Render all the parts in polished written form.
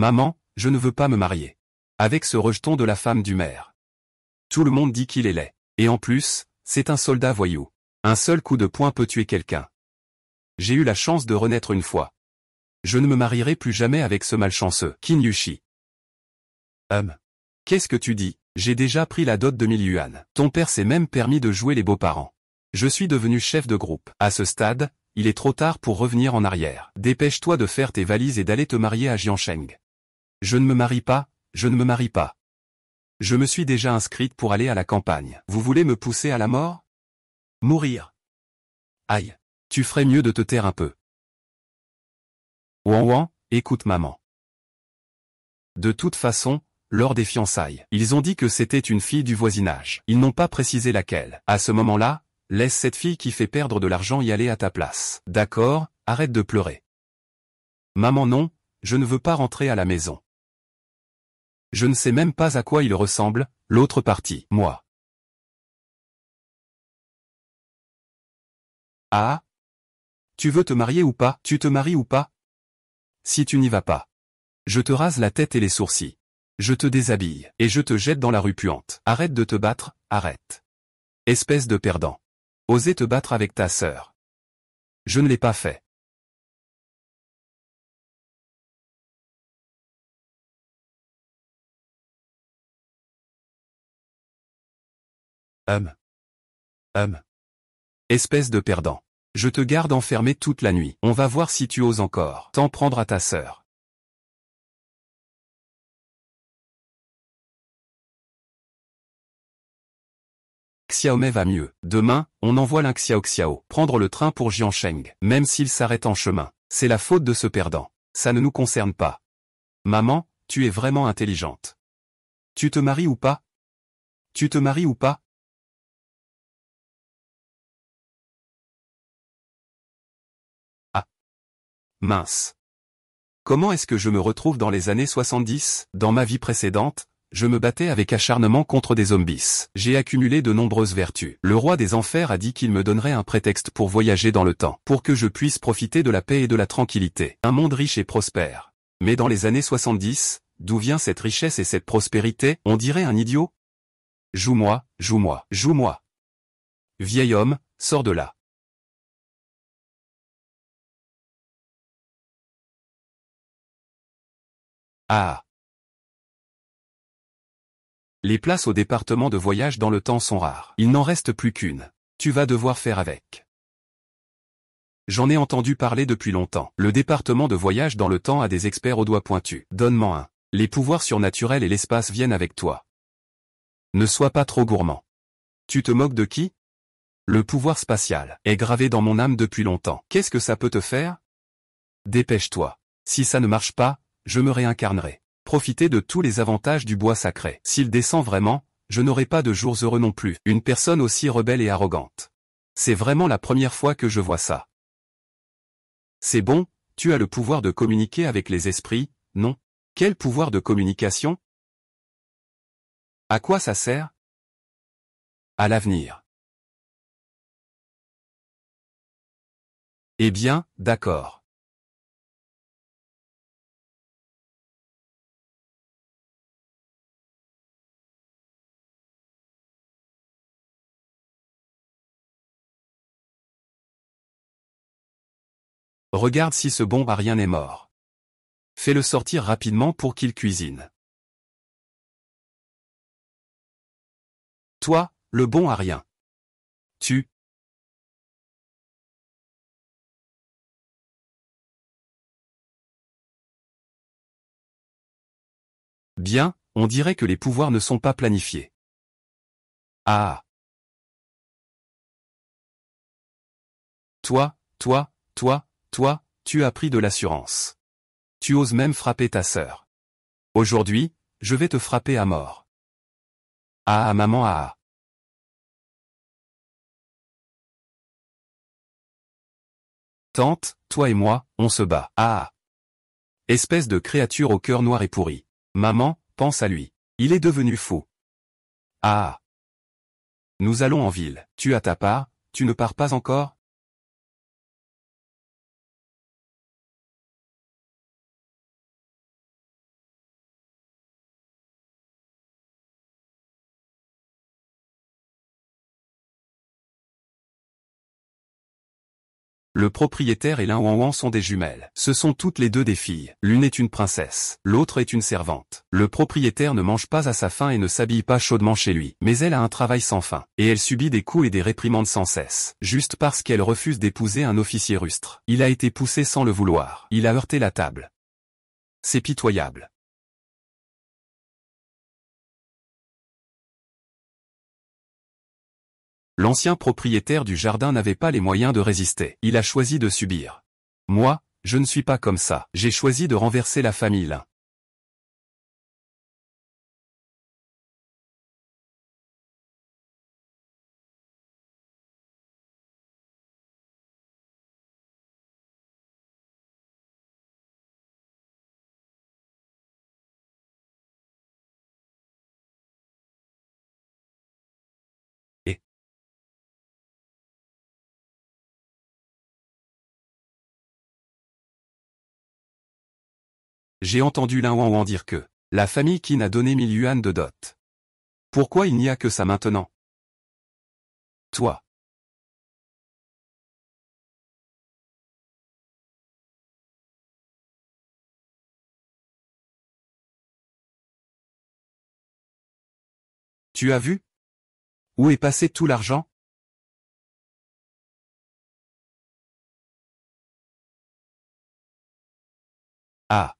Maman, je ne veux pas me marier. Avec ce rejeton de la femme du maire. Tout le monde dit qu'il est laid. Et en plus, c'est un soldat voyou. Un seul coup de poing peut tuer quelqu'un. J'ai eu la chance de renaître une fois. Je ne me marierai plus jamais avec ce malchanceux, Qin Yushi. Qu'est-ce que tu dis? J'ai déjà pris la dot de 1000 yuan. Ton père s'est même permis de jouer les beaux-parents. Je suis devenu chef de groupe. À ce stade, il est trop tard pour revenir en arrière. Dépêche-toi de faire tes valises et d'aller te marier à Jiansheng. Je ne me marie pas, je ne me marie pas. Je me suis déjà inscrite pour aller à la campagne. Vous voulez me pousser à la mort? Mourir. Aïe. Tu ferais mieux de te taire un peu. Ouan ouan, écoute maman. De toute façon, lors des fiançailles, ils ont dit que c'était une fille du voisinage. Ils n'ont pas précisé laquelle. À ce moment-là, laisse cette fille qui fait perdre de l'argent y aller à ta place. D'accord, arrête de pleurer. Maman non, je ne veux pas rentrer à la maison. Je ne sais même pas à quoi il ressemble, l'autre partie, moi. Ah? Tu veux te marier ou pas? Tu te maries ou pas? Si tu n'y vas pas. Je te rase la tête et les sourcils. Je te déshabille, et je te jette dans la rue puante. Arrête de te battre, arrête. Espèce de perdant. Osez te battre avec ta sœur. Je ne l'ai pas fait. Espèce de perdant. Je te garde enfermé toute la nuit. On va voir si tu oses encore t'en prendre à ta sœur. Xiaomei va mieux. Demain, on envoie l'un Xiao prendre le train pour Jiansheng. Même s'il s'arrête en chemin, c'est la faute de ce perdant. Ça ne nous concerne pas. Maman, tu es vraiment intelligente. Tu te maries ou pas? Tu te maries ou pas? Ah. Mince. Comment est-ce que je me retrouve dans les années 70? Dans ma vie précédente, je me battais avec acharnement contre des zombies. J'ai accumulé de nombreuses vertus. Le roi des enfers a dit qu'il me donnerait un prétexte pour voyager dans le temps, pour que je puisse profiter de la paix et de la tranquillité. Un monde riche et prospère. Mais dans les années 70, d'où vient cette richesse et cette prospérité? On dirait un idiot. Joue-moi, joue-moi, joue-moi. Vieil homme, sors de là. Ah. Les places au département de voyage dans le temps sont rares. Il n'en reste plus qu'une. Tu vas devoir faire avec. J'en ai entendu parler depuis longtemps. Le département de voyage dans le temps a des experts aux doigts pointus. Donne-moi un. Les pouvoirs surnaturels et l'espace viennent avec toi. Ne sois pas trop gourmand. Tu te moques de qui? Le pouvoir spatial est gravé dans mon âme depuis longtemps. Qu'est-ce que ça peut te faire? Dépêche-toi. Si ça ne marche pas, je me réincarnerai. Profiter de tous les avantages du bois sacré. S'il descend vraiment, je n'aurai pas de jours heureux non plus. Une personne aussi rebelle et arrogante. C'est vraiment la première fois que je vois ça. C'est bon, tu as le pouvoir de communiquer avec les esprits, non? Quel pouvoir de communication? À quoi ça sert? À l'avenir. Eh bien, d'accord. Regarde si ce bon arien est mort. Fais-le sortir rapidement pour qu'il cuisine. Toi, le bon arien. Tu. Bien, on dirait que les pouvoirs ne sont pas planifiés. Ah. Toi, tu as pris de l'assurance. Tu oses même frapper ta sœur. Aujourd'hui, je vais te frapper à mort. Ah maman ah. Tante, toi et moi, on se bat. Ah. Espèce de créature au cœur noir et pourri. Maman, pense à lui. Il est devenu fou. Ah. Nous allons en ville. Tu as ta part, tu ne pars pas encore? Le propriétaire et l'Ouan sont des jumelles. Ce sont toutes les deux des filles. L'une est une princesse, l'autre est une servante. Le propriétaire ne mange pas à sa faim et ne s'habille pas chaudement chez lui. Mais elle a un travail sans fin. Et elle subit des coups et des réprimandes sans cesse. Juste parce qu'elle refuse d'épouser un officier rustre. Il a été poussé sans le vouloir. Il a heurté la table. C'est pitoyable. L'ancien propriétaire du jardin n'avait pas les moyens de résister. Il a choisi de subir. Moi, je ne suis pas comme ça. J'ai choisi de renverser la famille Lin. Et j'ai entendu Lin dire que la famille Qin a donné 1000 yuan de dot. Pourquoi il n'y a que ça maintenant? Toi. Tu as vu? Où est passé tout l'argent? Ah.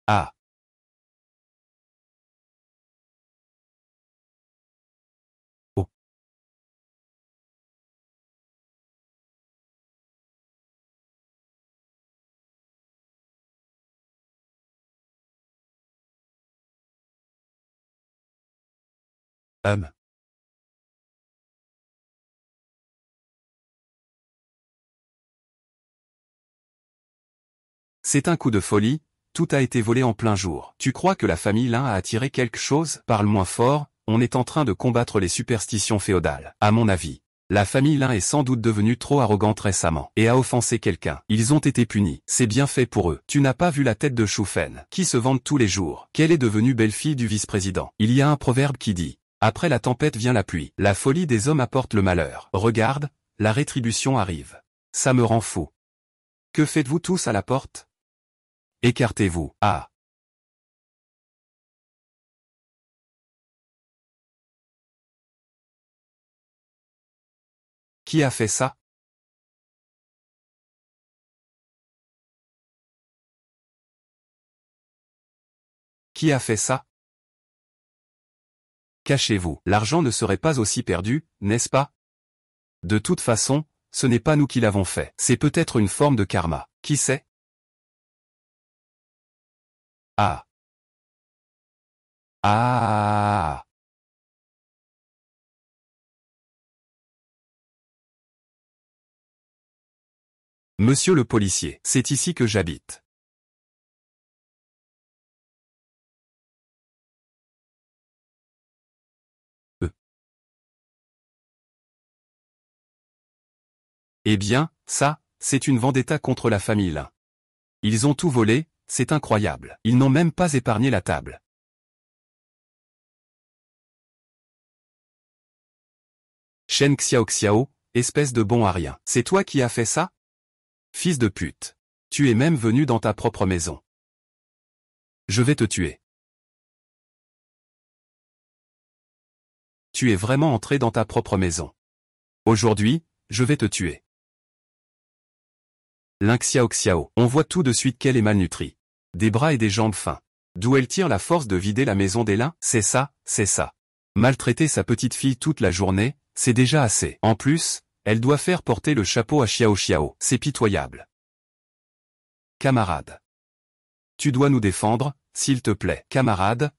Ah. Oh. Hum. C'est un coup de folie, tout a été volé en plein jour. Tu crois que la famille Lin a attiré quelque chose? Parle moins fort, on est en train de combattre les superstitions féodales. À mon avis, la famille Lin est sans doute devenue trop arrogante récemment et a offensé quelqu'un. Ils ont été punis. C'est bien fait pour eux. Tu n'as pas vu la tête de Shufen, qui se vante tous les jours. Qu'elle est devenue belle-fille du vice-président. Il y a un proverbe qui dit « Après la tempête vient la pluie. La folie des hommes apporte le malheur. Regarde, la rétribution arrive. Ça me rend fou. Que faites-vous tous à la porte? Écartez-vous. Ah. Qui a fait ça? Qui a fait ça? Cachez-vous. L'argent ne serait pas aussi perdu, n'est-ce pas? De toute façon, ce n'est pas nous qui l'avons fait. C'est peut-être une forme de karma. Qui sait? Ah. Ah. Monsieur le policier, c'est ici que j'habite. Euh. Eh bien, ça, c'est une vendetta contre la famille Lin. Ils ont tout volé, c'est incroyable. Ils n'ont même pas épargné la table. Shen Xiao, espèce de bon à rien. C'est toi qui as fait ça? Fils de pute. Tu es même venu dans ta propre maison. Je vais te tuer. Tu es vraiment entré dans ta propre maison. Aujourd'hui, je vais te tuer. Lin Xiao, on voit tout de suite qu'elle est malnutrie. Des bras et des jambes fins. D'où elle tire la force de vider la maison des Lin? C'est ça, c'est ça. Maltraiter sa petite fille toute la journée, c'est déjà assez. En plus, elle doit faire porter le chapeau à Xiao. C'est pitoyable. Camarade. Tu dois nous défendre, s'il te plaît. Camarade.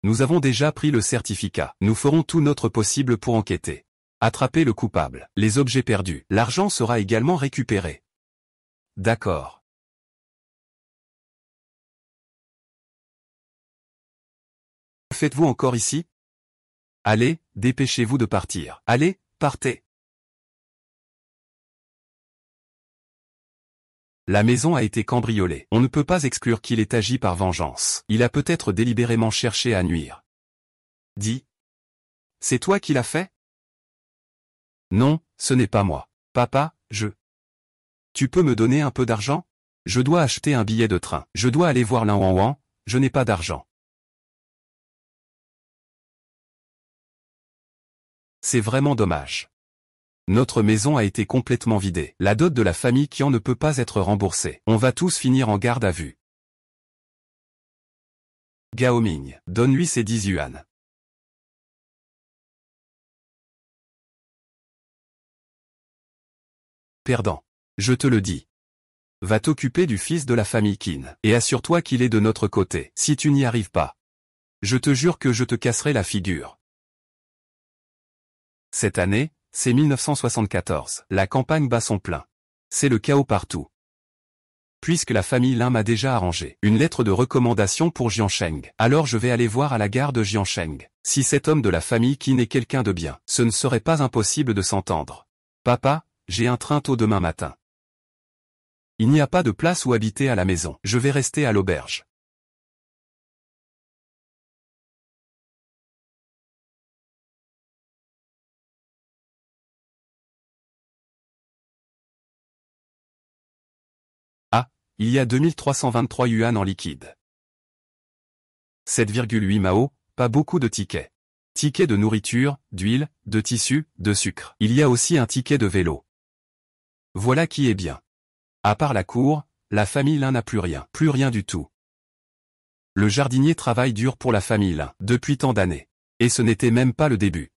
Nous avons déjà pris le certificat. Nous ferons tout notre possible pour enquêter. Attraper le coupable. Les objets perdus. L'argent sera également récupéré. D'accord. Que faites-vous encore ici? Allez, dépêchez-vous de partir. Allez, partez. La maison a été cambriolée. On ne peut pas exclure qu'il ait agi par vengeance. Il a peut-être délibérément cherché à nuire. Dis. C'est toi qui l'as fait? Non, ce n'est pas moi. Papa, Tu peux me donner un peu d'argent? Je dois acheter un billet de train. Je dois aller voir l'Ouan, je n'ai pas d'argent. C'est vraiment dommage. Notre maison a été complètement vidée. La dot de la famille Qian ne peut pas être remboursée. On va tous finir en garde à vue. Gao Ming, donne-lui ses 10 yuan. Perdant. Je te le dis. Va t'occuper du fils de la famille Qin, et assure-toi qu'il est de notre côté. Si tu n'y arrives pas, je te jure que je te casserai la figure. Cette année, c'est 1974. La campagne bat son plein. C'est le chaos partout. Puisque la famille Lin m'a déjà arrangé une lettre de recommandation pour Jiansheng, alors je vais aller voir à la gare de Jiansheng. Si cet homme de la famille Qin est quelqu'un de bien, ce ne serait pas impossible de s'entendre. Papa, j'ai un train tôt demain matin. Il n'y a pas de place où habiter à la maison. Je vais rester à l'auberge. Ah, il y a 2323 yuan en liquide. 7,8 Mao, pas beaucoup de tickets. Ticket de nourriture, d'huile, de tissu, de sucre. Il y a aussi un ticket de vélo. Voilà qui est bien. À part la cour, la famille Lin n'a plus rien du tout. Le jardinier travaille dur pour la famille Lin, depuis tant d'années. Et ce n'était même pas le début.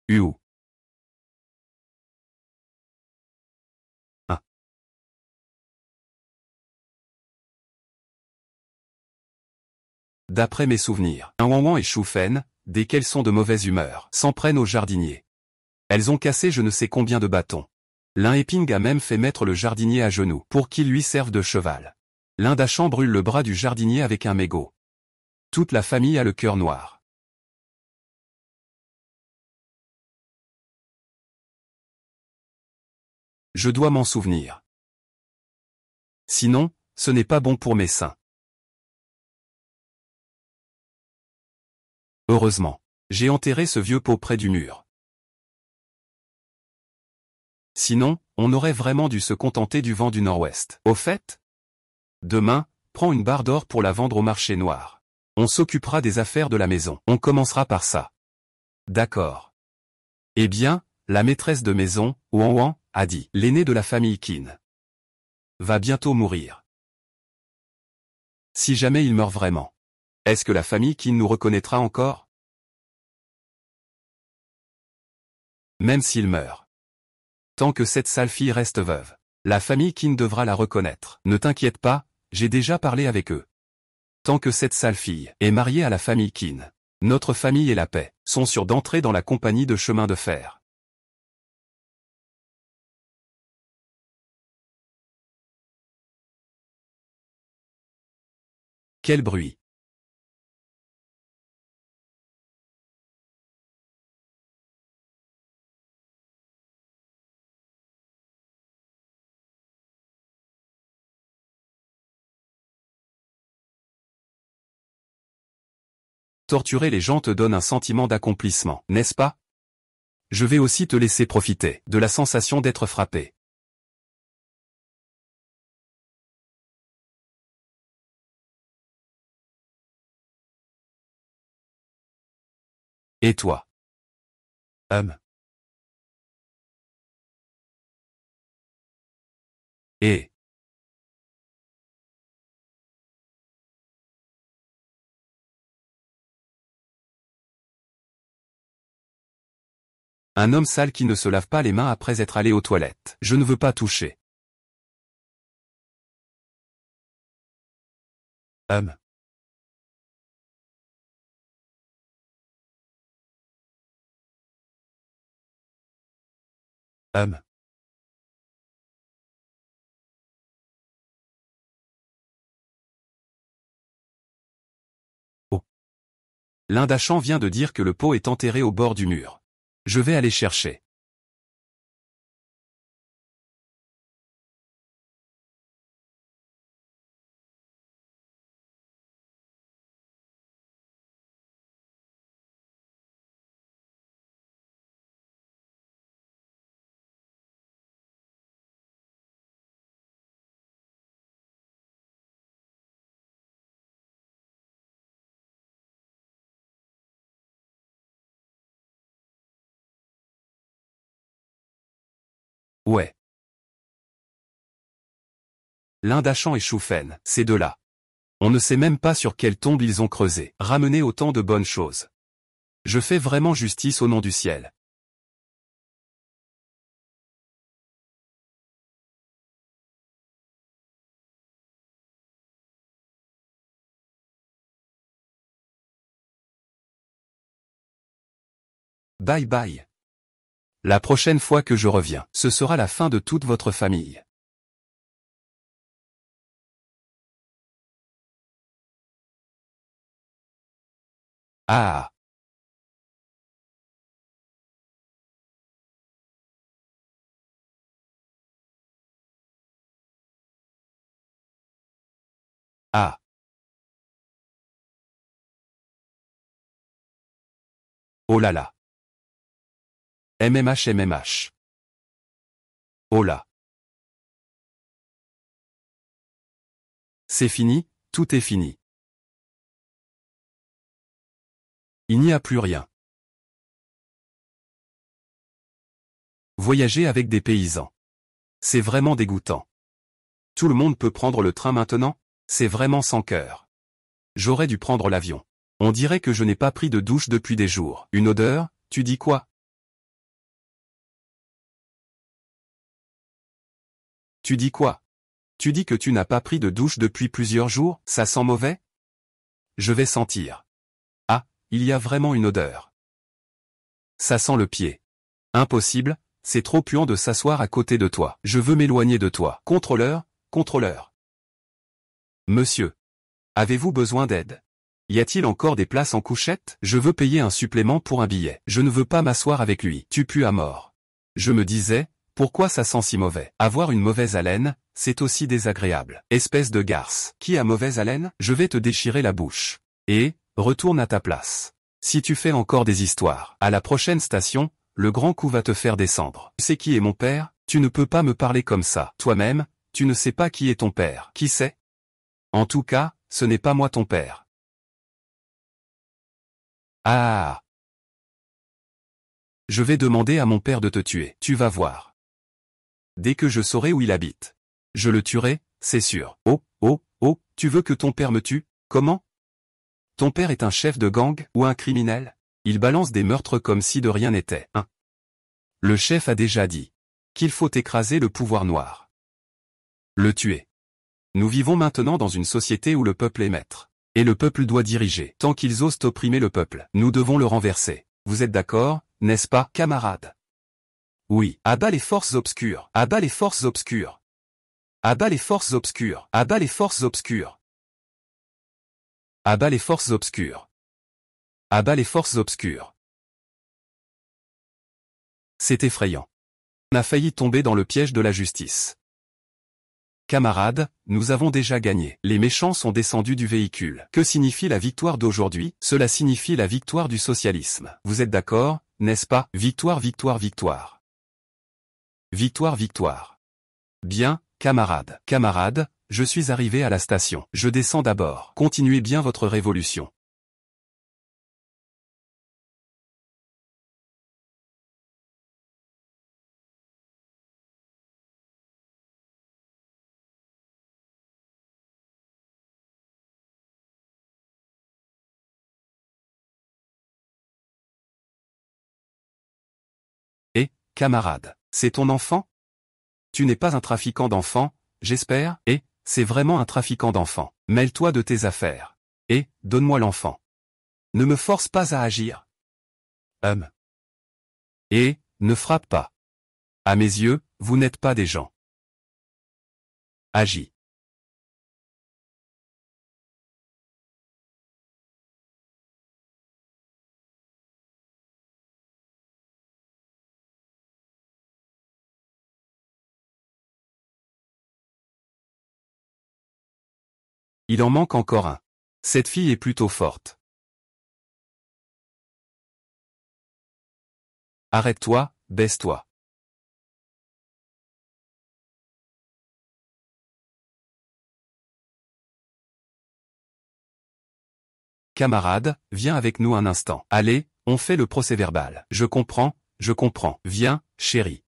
Hu. D'après mes souvenirs, un Wanwan et Shufen, dès qu'elles sont de mauvaise humeur, s'en prennent aux jardiniers. Elles ont cassé je ne sais combien de bâtons. L'un Eping a même fait mettre le jardinier à genoux pour qu'il lui serve de cheval. L'un Dachan brûle le bras du jardinier avec un mégot. Toute la famille a le cœur noir. Je dois m'en souvenir. Sinon, ce n'est pas bon pour mes seins. Heureusement, j'ai enterré ce vieux pot près du mur. Sinon, on aurait vraiment dû se contenter du vent du nord-ouest. Au fait, demain, prends une barre d'or pour la vendre au marché noir. On s'occupera des affaires de la maison. On commencera par ça. D'accord. Eh bien, la maîtresse de maison, Wan, a dit, l'aîné de la famille Qin, va bientôt mourir. Si jamais il meurt vraiment, est-ce que la famille Qin nous reconnaîtra encore? Même s'il meurt. Tant que cette sale fille reste veuve, la famille Qin devra la reconnaître. Ne t'inquiète pas, j'ai déjà parlé avec eux. Tant que cette sale fille est mariée à la famille Qin, notre famille et la paix sont sûrs d'entrer dans la compagnie de chemin de fer. Quel bruit! Torturer les gens te donne un sentiment d'accomplissement, n'est-ce pas? Je vais aussi te laisser profiter de la sensation d'être frappé. Et toi? Et un homme sale qui ne se lave pas les mains après être allé aux toilettes. Je ne veux pas toucher. Hum. Hum. Oh. L'Indachan vient de dire que le pot est enterré au bord du mur. Je vais aller chercher. Ouais. Lindachan et Choufen, ces deux-là. On ne sait même pas sur quelle tombe ils ont creusé. Ramené autant de bonnes choses. Je fais vraiment justice au nom du ciel. Bye bye. La prochaine fois que je reviens, ce sera la fin de toute votre famille. Ah. Ah. Oh là là. MMH MMH. Oh là. C'est fini, tout est fini. Il n'y a plus rien. Voyager avec des paysans. C'est vraiment dégoûtant. Tout le monde peut prendre le train maintenant? C'est vraiment sans cœur. J'aurais dû prendre l'avion. On dirait que je n'ai pas pris de douche depuis des jours. Une odeur, tu dis quoi? Tu dis quoi? Tu dis que tu n'as pas pris de douche depuis plusieurs jours, ça sent mauvais? Je vais sentir. Ah, il y a vraiment une odeur. Ça sent le pied. Impossible, c'est trop puant de s'asseoir à côté de toi. Je veux m'éloigner de toi. Contrôleur, contrôleur. Monsieur. Avez-vous besoin d'aide? Y a-t-il encore des places en couchette? Je veux payer un supplément pour un billet. Je ne veux pas m'asseoir avec lui. Tu pues à mort. Je me disais, pourquoi ça sent si mauvais? Avoir une mauvaise haleine, c'est aussi désagréable. Espèce de garce. Qui a mauvaise haleine? Je vais te déchirer la bouche. Et, retourne à ta place. Si tu fais encore des histoires, à la prochaine station, le grand coup va te faire descendre. Tu sais qui est mon père? Tu ne peux pas me parler comme ça. Toi-même, tu ne sais pas qui est ton père. Qui c'est? En tout cas, ce n'est pas moi ton père. Ah! Je vais demander à mon père de te tuer. Tu vas voir. Dès que je saurai où il habite. Je le tuerai, c'est sûr. Oh, oh, oh, tu veux que ton père me tue? Comment? Ton père est un chef de gang ou un criminel? Il balance des meurtres comme si de rien n'était. Hein? Le chef a déjà dit qu'il faut écraser le pouvoir noir. Le tuer. Nous vivons maintenant dans une société où le peuple est maître. Et le peuple doit diriger. Tant qu'ils osent opprimer le peuple, nous devons le renverser. Vous êtes d'accord, n'est-ce pas, camarades? Oui. À bas les forces obscures. À bas les forces obscures. À bas les forces obscures. À bas les forces obscures. À bas les forces obscures. À bas les forces obscures. C'est effrayant. On a failli tomber dans le piège de la justice. Camarades, nous avons déjà gagné. Les méchants sont descendus du véhicule. Que signifie la victoire d'aujourd'hui? Cela signifie la victoire du socialisme. Vous êtes d'accord, n'est-ce pas? Victoire, victoire, victoire. Victoire, victoire. Bien, camarades. Camarades, je suis arrivé à la station. Je descends d'abord. Continuez bien votre révolution. Et, camarade, c'est ton enfant? Tu n'es pas un trafiquant d'enfants, j'espère? Et, c'est vraiment un trafiquant d'enfants. Mêle-toi de tes affaires. Et, donne-moi l'enfant. Ne me force pas à agir. Et, ne frappe pas. À mes yeux, vous n'êtes pas des gens. Agis. Il en manque encore un. Cette fille est plutôt forte. Arrête-toi, baisse-toi. Camarade, viens avec nous un instant. Allez, on fait le procès-verbal. Je comprends, viens, chérie.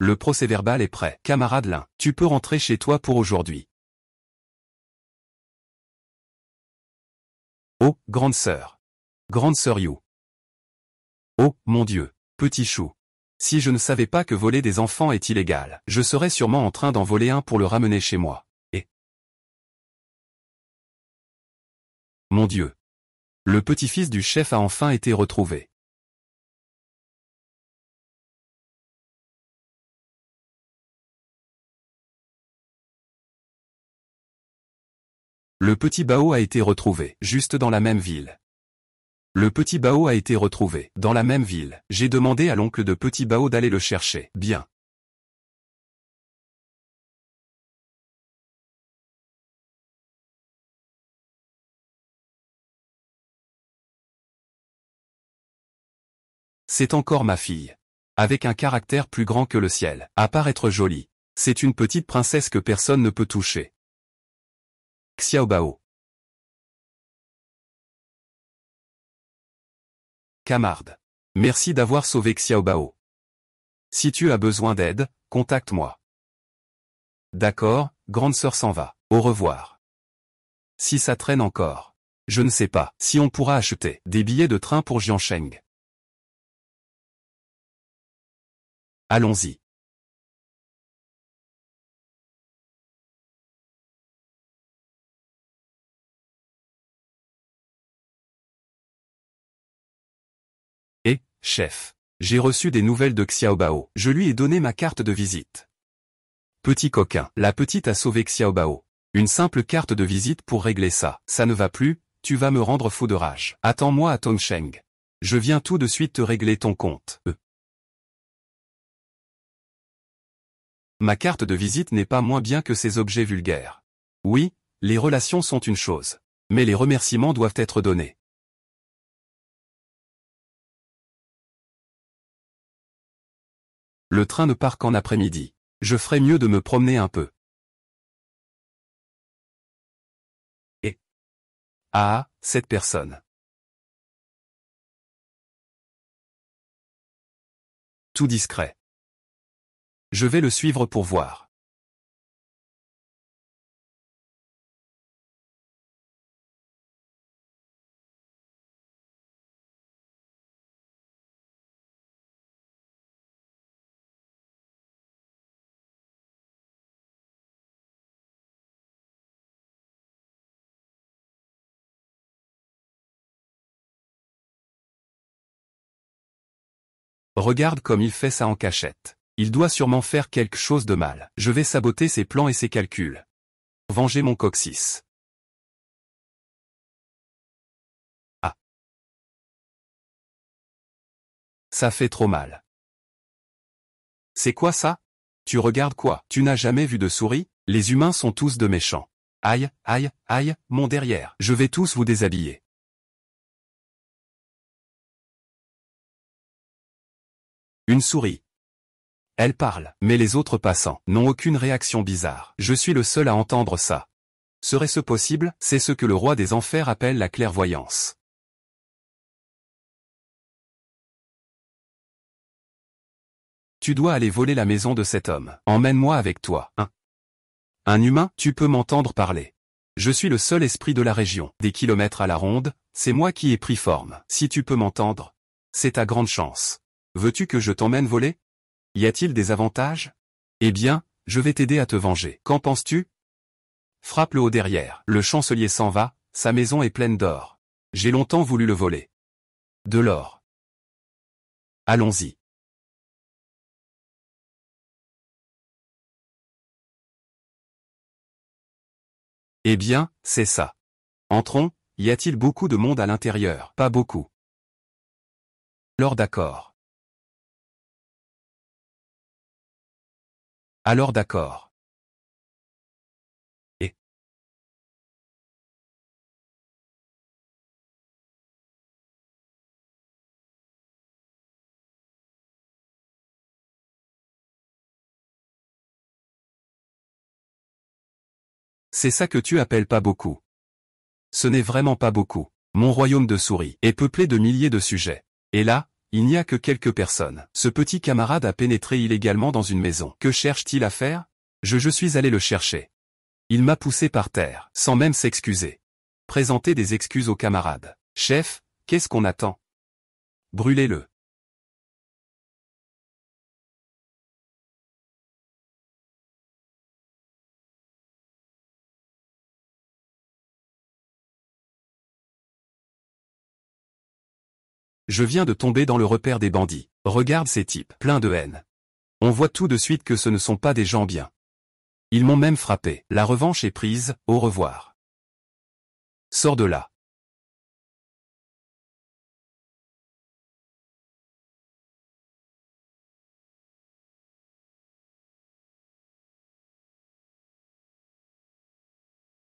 Le procès-verbal est prêt. Camarade Lin, tu peux rentrer chez toi pour aujourd'hui. Oh, grande sœur. Grande sœur You. Oh, mon Dieu, petit chou. Si je ne savais pas que voler des enfants est illégal, je serais sûrement en train d'en voler un pour le ramener chez moi. Et... Mon Dieu. Le petit-fils du chef a enfin été retrouvé. Le petit Bao a été retrouvé, juste dans la même ville. Le petit Bao a été retrouvé, dans la même ville. J'ai demandé à l'oncle de petit Bao d'aller le chercher. Bien. C'est encore ma fille. Avec un caractère plus grand que le ciel. À part être jolie. C'est une petite princesse que personne ne peut toucher. Xiao Bao. Camarade. Merci d'avoir sauvé Xiao Bao. Si tu as besoin d'aide, contacte-moi. D'accord, grande sœur s'en va. Au revoir. Si ça traîne encore. Je ne sais pas si on pourra acheter des billets de train pour Jiansheng. Allons-y. Chef. J'ai reçu des nouvelles de Xiao Bao. Je lui ai donné ma carte de visite. Petit coquin. La petite a sauvé Xiao Bao. Une simple carte de visite pour régler ça. Ça ne va plus, tu vas me rendre fou de rage. Attends-moi à Tongsheng. Je viens tout de suite te régler ton compte. Ma carte de visite n'est pas moins bien que ces objets vulgaires. Oui, les relations sont une chose. Mais les remerciements doivent être donnés. Le train ne part qu'en après-midi. Je ferais mieux de me promener un peu. Et... Ah, cette personne. Tout discret. Je vais le suivre pour voir. Regarde comme il fait ça en cachette. Il doit sûrement faire quelque chose de mal. Je vais saboter ses plans et ses calculs. Venger mon coccyx. Ah. Ça fait trop mal. C'est quoi ça? Tu regardes quoi? Tu n'as jamais vu de souris? Les humains sont tous de méchants. Aïe, aïe, aïe, mon derrière. Je vais tous vous déshabiller. Une souris. Elle parle, mais les autres passants n'ont aucune réaction bizarre. Je suis le seul à entendre ça. Serait-ce possible? C'est ce que le roi des enfers appelle la clairvoyance. Tu dois aller voler la maison de cet homme. Emmène-moi avec toi. Un humain, tu peux m'entendre parler. Je suis le seul esprit de la région. Des kilomètres à la ronde, c'est moi qui ai pris forme. Si tu peux m'entendre, c'est ta grande chance. Veux-tu que je t'emmène voler? Y a-t-il des avantages? Eh bien, je vais t'aider à te venger. Qu'en penses-tu? Frappe-le au derrière. Le chancelier s'en va, sa maison est pleine d'or. J'ai longtemps voulu le voler. De l'or. Allons-y. Eh bien, c'est ça. Entrons, y a-t-il beaucoup de monde à l'intérieur? Pas beaucoup. Alors d'accord. Alors d'accord. Et c'est ça que tu appelles pas beaucoup. Ce n'est vraiment pas beaucoup. Mon royaume de souris est peuplé de milliers de sujets. Et là, il n'y a que quelques personnes. Ce petit camarade a pénétré illégalement dans une maison. Que cherche-t-il à faire? Je suis allé le chercher. Il m'a poussé par terre, sans même s'excuser. Présenter des excuses au camarade. Chef, qu'est-ce qu'on attend? Brûlez-le. Je viens de tomber dans le repère des bandits. Regarde ces types, pleins de haine. On voit tout de suite que ce ne sont pas des gens bien. Ils m'ont même frappé. La revanche est prise, au revoir. Sors de là.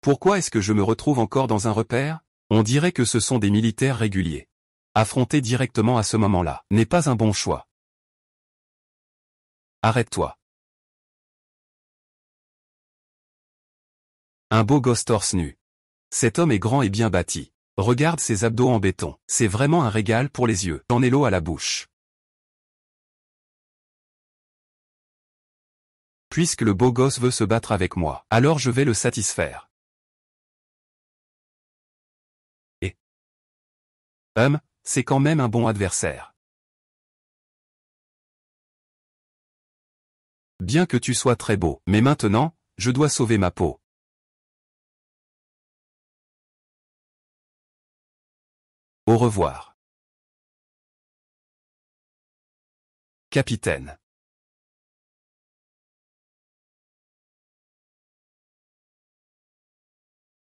Pourquoi est-ce que je me retrouve encore dans un repère? On dirait que ce sont des militaires réguliers. Affronter directement à ce moment-là n'est pas un bon choix. Arrête-toi. Un beau gosse torse nu. Cet homme est grand et bien bâti. Regarde ses abdos en béton. C'est vraiment un régal pour les yeux. J'en ai l'eau à la bouche. Puisque le beau gosse veut se battre avec moi, alors je vais le satisfaire. Et c'est quand même un bon adversaire. Bien que tu sois très beau, mais maintenant, je dois sauver ma peau. Au revoir. Capitaine.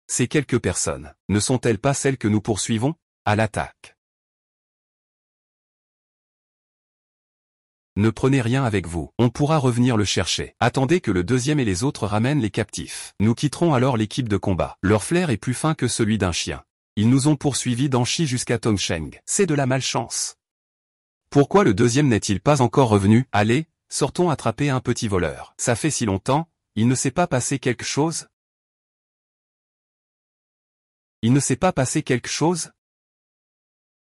Ces quelques personnes, ne sont-elles pas celles que nous poursuivons? À l'attaque. Ne prenez rien avec vous, on pourra revenir le chercher. Attendez que le deuxième et les autres ramènent les captifs. Nous quitterons alors l'équipe de combat. Leur flair est plus fin que celui d'un chien. Ils nous ont poursuivis d'Anchi jusqu'à Tongsheng. C'est de la malchance. Pourquoi le deuxième n'est-il pas encore revenu? Allez, sortons attraper un petit voleur. Ça fait si longtemps, il ne s'est pas passé quelque chose? Il ne s'est pas passé quelque chose?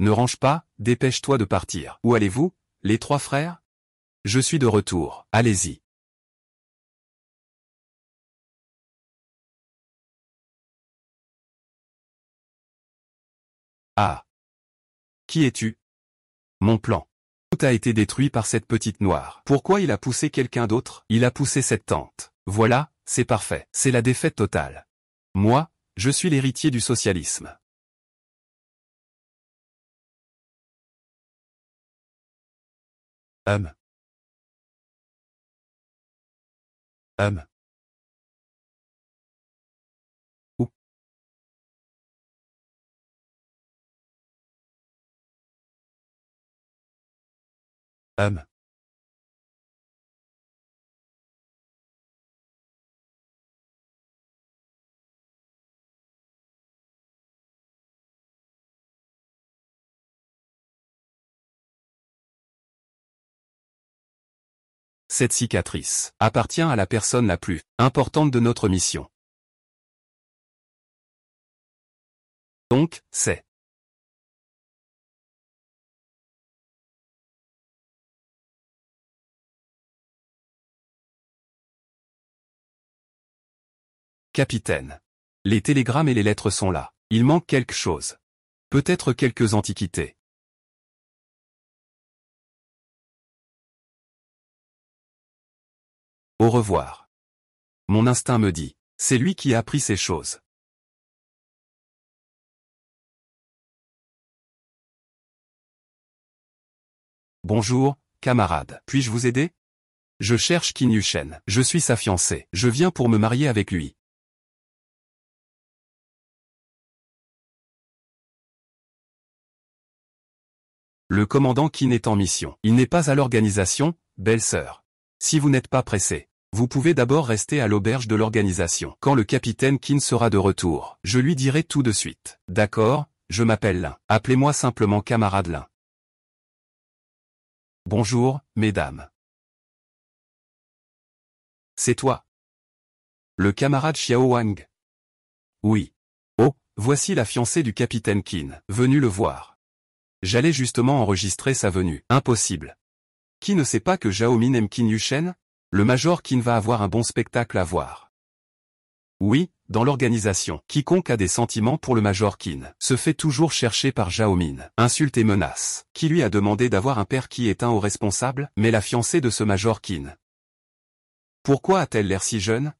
Ne range pas, dépêche-toi de partir. Où allez-vous, les trois frères? Je suis de retour, allez-y. Ah. Qui es-tu? Mon plan. Tout a été détruit par cette petite noire. Pourquoi il a poussé quelqu'un d'autre? Il a poussé cette tante. Voilà, c'est parfait. C'est la défaite totale. Moi, je suis l'héritier du socialisme. Hum. Hum. Où? Hum. Cette cicatrice appartient à la personne la plus importante de notre mission. Donc, c'est Capitaine. Les télégrammes et les lettres sont là. Il manque quelque chose. Peut-être quelques antiquités. Au revoir. Mon instinct me dit, c'est lui qui a appris ces choses. Bonjour, camarade. Puis-je vous aider? Je cherche Qin Yushen. Je suis sa fiancée. Je viens pour me marier avec lui. Le commandant Qin est en mission. Il n'est pas à l'organisation, belle sœur. Si vous n'êtes pas pressé, vous pouvez d'abord rester à l'auberge de l'organisation. Quand le capitaine Qin sera de retour, je lui dirai tout de suite. D'accord, je m'appelle Lin. Appelez-moi simplement camarade Lin. Bonjour, mesdames. C'est toi. Le camarade Xiao Wang. Oui. Oh, voici la fiancée du capitaine Qin, venu le voir. J'allais justement enregistrer sa venue. Impossible. Qui ne sait pas que Zhao Min aime Qin Yuchen? Le Major Qin va avoir un bon spectacle à voir. Oui, dans l'organisation, quiconque a des sentiments pour le Major Qin se fait toujours chercher par Zhao Min. Insulte et menace. Qui lui a demandé d'avoir un père qui est un haut responsable, mais la fiancée de ce Major Qin? Pourquoi a-t-elle l'air si jeune?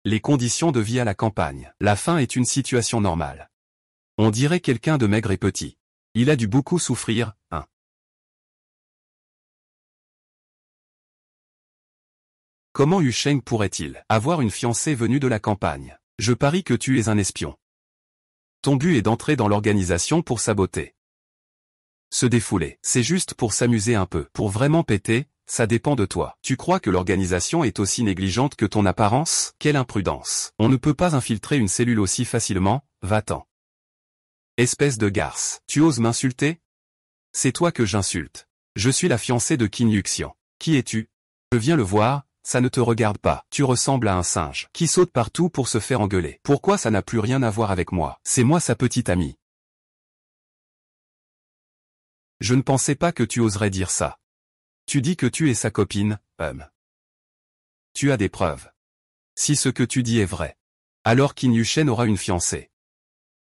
Les conditions de vie à la campagne. La faim est une situation normale. On dirait quelqu'un de maigre et petit. Il a dû beaucoup souffrir, hein. Comment Yu Sheng pourrait-il avoir une fiancée venue de la campagne? Je parie que tu es un espion. Ton but est d'entrer dans l'organisation pour saboter. Se défouler, c'est juste pour s'amuser un peu. Pour vraiment péter, ça dépend de toi. Tu crois que l'organisation est aussi négligente que ton apparence? Quelle imprudence. On ne peut pas infiltrer une cellule aussi facilement, va-t'en. Espèce de garce. Tu oses m'insulter? C'est toi que j'insulte. Je suis la fiancée de Qin Yuxian. Qui es-tu? Je viens le voir. Ça ne te regarde pas. Tu ressembles à un singe qui saute partout pour se faire engueuler. Pourquoi ça n'a plus rien à voir avec moi? C'est moi sa petite amie. Je ne pensais pas que tu oserais dire ça. Tu dis que tu es sa copine, Tu as des preuves. Si ce que tu dis est vrai, alors Qin Yuchen aura une fiancée.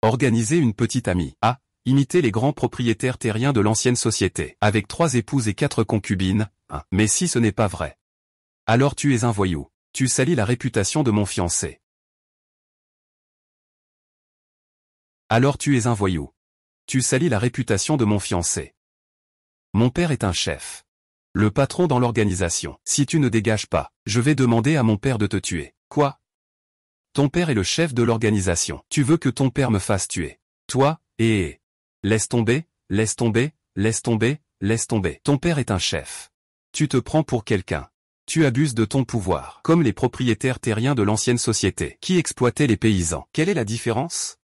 Organiser une petite amie. Ah, imiter les grands propriétaires terriens de l'ancienne société, avec 3 épouses et 4 concubines, Mais si ce n'est pas vrai, alors tu es un voyou. Tu salis la réputation de mon fiancé. Alors tu es un voyou. Tu salis la réputation de mon fiancé. Mon père est un chef. Le patron dans l'organisation. Si tu ne dégages pas, je vais demander à mon père de te tuer. Quoi? Ton père est le chef de l'organisation. Tu veux que ton père me fasse tuer? Toi, laisse tomber, laisse tomber, laisse tomber, laisse tomber. Ton père est un chef. Tu te prends pour quelqu'un. Tu abuses de ton pouvoir, comme les propriétaires terriens de l'ancienne société, qui exploitaient les paysans. Quelle est la différence?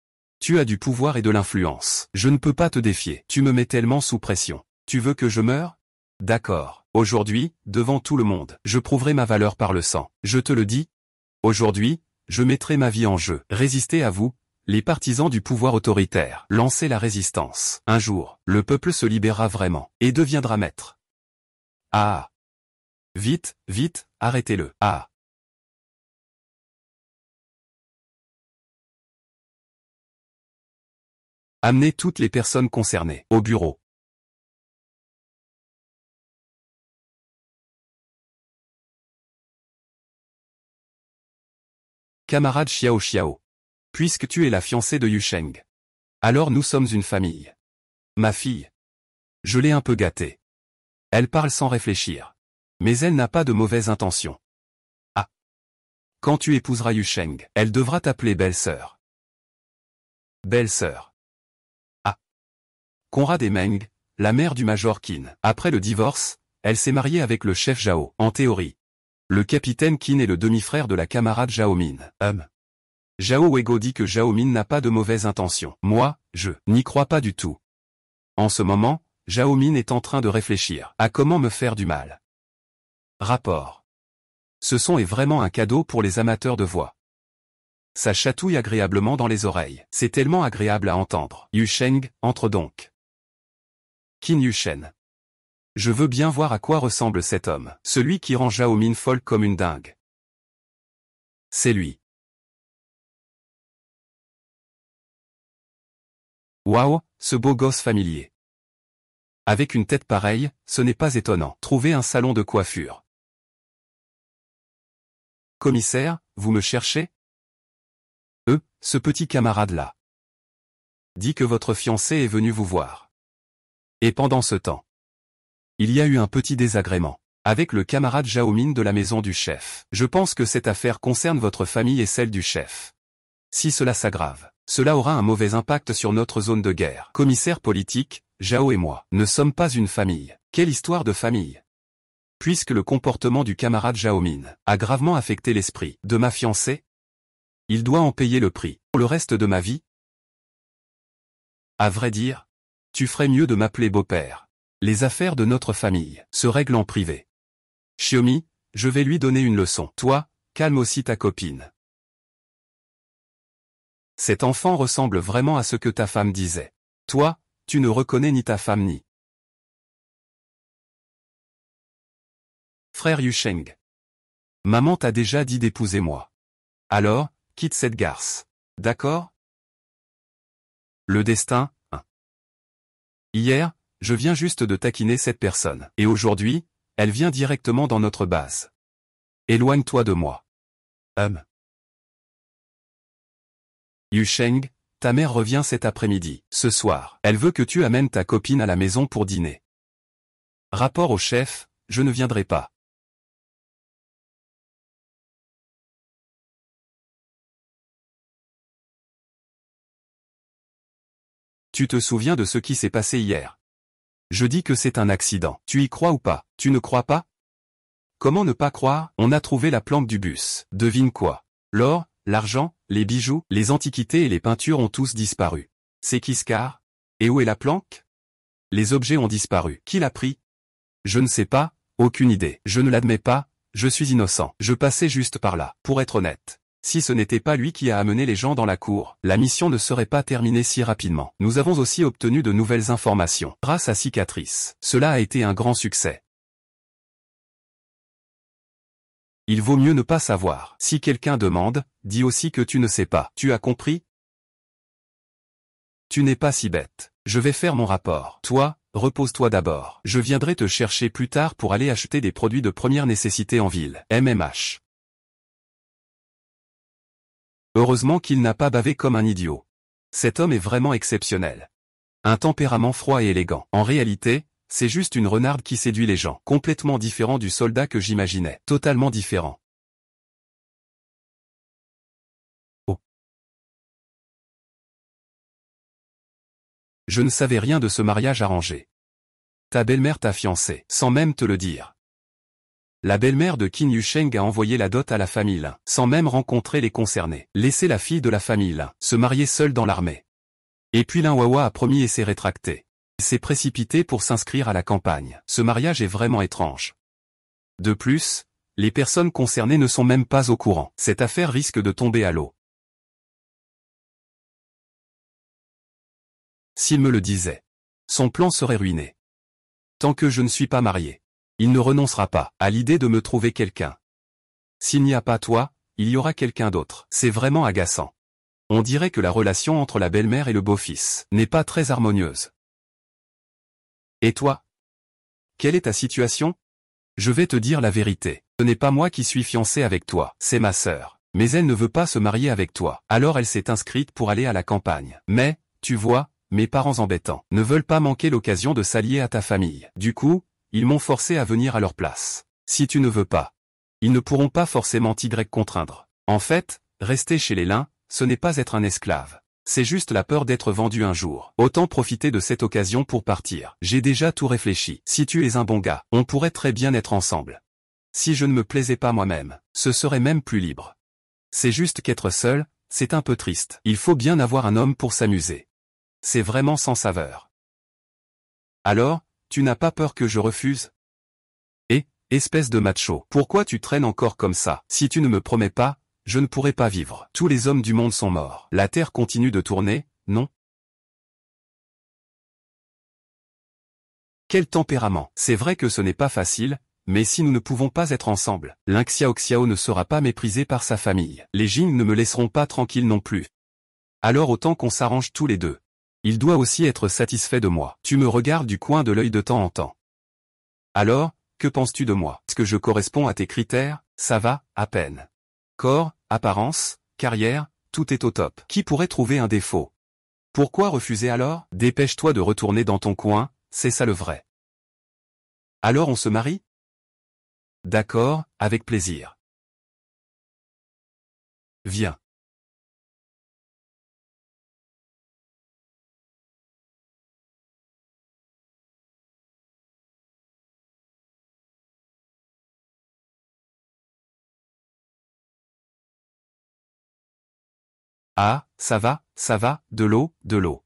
Tu as du pouvoir et de l'influence. Je ne peux pas te défier. Tu me mets tellement sous pression. Tu veux que je meure? D'accord. Aujourd'hui, devant tout le monde, je prouverai ma valeur par le sang. Je te le dis. Aujourd'hui, je mettrai ma vie en jeu. Résistez à vous, les partisans du pouvoir autoritaire. Lancez la résistance. Un jour, le peuple se libérera vraiment, et deviendra maître. Ah! Vite, vite, arrêtez-le. Ah! Amenez toutes les personnes concernées au bureau. Camarade Xiao Xiao. Puisque tu es la fiancée de Yu Sheng, alors nous sommes une famille. Ma fille. Je l'ai un peu gâtée. Elle parle sans réfléchir. Mais elle n'a pas de mauvaises intentions. Ah. Quand tu épouseras Yu Sheng, elle devra t'appeler belle-sœur. Belle-sœur. Ah. Conrad et Meng, la mère du Major Qin. Après le divorce, elle s'est mariée avec le chef Zhao. En théorie, le capitaine Qin est le demi-frère de la camarade Zhao Min. Zhao Weigo dit que Zhao Min n'a pas de mauvaises intentions. Moi, je n'y crois pas du tout. En ce moment, Zhao Min est en train de réfléchir à comment me faire du mal. Rapport. Ce son est vraiment un cadeau pour les amateurs de voix. Ça chatouille agréablement dans les oreilles. C'est tellement agréable à entendre. Yu Sheng, entre donc. Qin Yuchen. Je veux bien voir à quoi ressemble cet homme. Celui qui rend Zhao Min folle comme une dingue. C'est lui. Waouh, ce beau gosse familier. Avec une tête pareille, ce n'est pas étonnant. Trouver un salon de coiffure. Commissaire, vous me cherchez? Ce petit camarade-là. Dit que votre fiancé est venu vous voir. Et pendant ce temps, il y a eu un petit désagrément avec le camarade Zhao Min de la maison du chef. Je pense que cette affaire concerne votre famille et celle du chef. Si cela s'aggrave, cela aura un mauvais impact sur notre zone de guerre. Commissaire politique, Zhao et moi ne sommes pas une famille. Quelle histoire de famille? Puisque le comportement du camarade Zhao Min a gravement affecté l'esprit de ma fiancée, il doit en payer le prix pour le reste de ma vie. À vrai dire, tu ferais mieux de m'appeler beau-père. Les affaires de notre famille se règlent en privé. Xiaomi, je vais lui donner une leçon. Toi, calme aussi ta copine. Cet enfant ressemble vraiment à ce que ta femme disait. Toi, tu ne reconnais ni ta femme ni. Frère Yusheng. Maman t'a déjà dit d'épouser moi. Alors, quitte cette garce. D'accord? Le destin, hein. Hier, je viens juste de taquiner cette personne. Et aujourd'hui, elle vient directement dans notre base. Éloigne-toi de moi. Yusheng, ta mère revient cet après-midi. Ce soir, elle veut que tu amènes ta copine à la maison pour dîner. Rapport au chef, je ne viendrai pas. Tu te souviens de ce qui s'est passé hier? Je dis que c'est un accident. Tu y crois ou pas? Tu ne crois pas? Comment ne pas croire? On a trouvé la planque du bus. Devine quoi? L'or, l'argent, les bijoux, les antiquités et les peintures ont tous disparu. C'est qui ce car? Et où est la planque? Les objets ont disparu. Qui l'a pris? Je ne sais pas, aucune idée. Je ne l'admets pas, je suis innocent. Je passais juste par là. Pour être honnête. Si ce n'était pas lui qui a amené les gens dans la cour, la mission ne serait pas terminée si rapidement. Nous avons aussi obtenu de nouvelles informations. Grâce à Cicatrice. Cela a été un grand succès. Il vaut mieux ne pas savoir. Si quelqu'un demande, dis aussi que tu ne sais pas. Tu as compris? Tu n'es pas si bête. Je vais faire mon rapport. Toi, repose-toi d'abord. Je viendrai te chercher plus tard pour aller acheter des produits de première nécessité en ville. MMH. Heureusement qu'il n'a pas bavé comme un idiot. Cet homme est vraiment exceptionnel. Un tempérament froid et élégant. En réalité, c'est juste une renarde qui séduit les gens. Complètement différent du soldat que j'imaginais. Totalement différent. Oh. Je ne savais rien de ce mariage arrangé. Ta belle-mère t'a fiancé, sans même te le dire. La belle-mère de Qin Yusheng a envoyé la dot à la famille Lin, sans même rencontrer les concernés. Laisser la fille de la famille Lin se marier seule dans l'armée. Et puis Lin Wawa a promis et s'est rétracté. Il s'est précipité pour s'inscrire à la campagne. Ce mariage est vraiment étrange. De plus, les personnes concernées ne sont même pas au courant. Cette affaire risque de tomber à l'eau. S'il me le disait, son plan serait ruiné. Tant que je ne suis pas marié, il ne renoncera pas à l'idée de me trouver quelqu'un. S'il n'y a pas toi, il y aura quelqu'un d'autre. C'est vraiment agaçant. On dirait que la relation entre la belle-mère et le beau-fils n'est pas très harmonieuse. Et toi? Quelle est ta situation? Je vais te dire la vérité. Ce n'est pas moi qui suis fiancé avec toi, c'est ma sœur. Mais elle ne veut pas se marier avec toi. Alors elle s'est inscrite pour aller à la campagne. Mais, tu vois, mes parents embêtants ne veulent pas manquer l'occasion de s'allier à ta famille. Du coup, ils m'ont forcé à venir à leur place. Si tu ne veux pas, ils ne pourront pas forcément t'y contraindre. En fait, rester chez les Lin, ce n'est pas être un esclave. C'est juste la peur d'être vendu un jour. Autant profiter de cette occasion pour partir. J'ai déjà tout réfléchi. Si tu es un bon gars, on pourrait très bien être ensemble. Si je ne me plaisais pas moi-même, ce serait même plus libre. C'est juste qu'être seul, c'est un peu triste. Il faut bien avoir un homme pour s'amuser. C'est vraiment sans saveur. Alors, tu n'as pas peur que je refuse? Eh, espèce de macho, pourquoi tu traînes encore comme ça? Si tu ne me promets pas, je ne pourrai pas vivre. Tous les hommes du monde sont morts. La Terre continue de tourner, non? Quel tempérament. C'est vrai que ce n'est pas facile, mais si nous ne pouvons pas être ensemble, Lin Xiaoxiao ne sera pas méprisé par sa famille. Les Jing ne me laisseront pas tranquille non plus. Alors autant qu'on s'arrange tous les deux. Il doit aussi être satisfait de moi. Tu me regardes du coin de l'œil de temps en temps. Alors, que penses-tu de moi? Est-ce que je corresponds à tes critères? Ça va, à peine. Corps, apparence, carrière, tout est au top. Qui pourrait trouver un défaut? Pourquoi refuser alors? Dépêche-toi de retourner dans ton coin, c'est ça le vrai. Alors on se marie? D'accord, avec plaisir. Viens. Ah, ça va, de l'eau, de l'eau.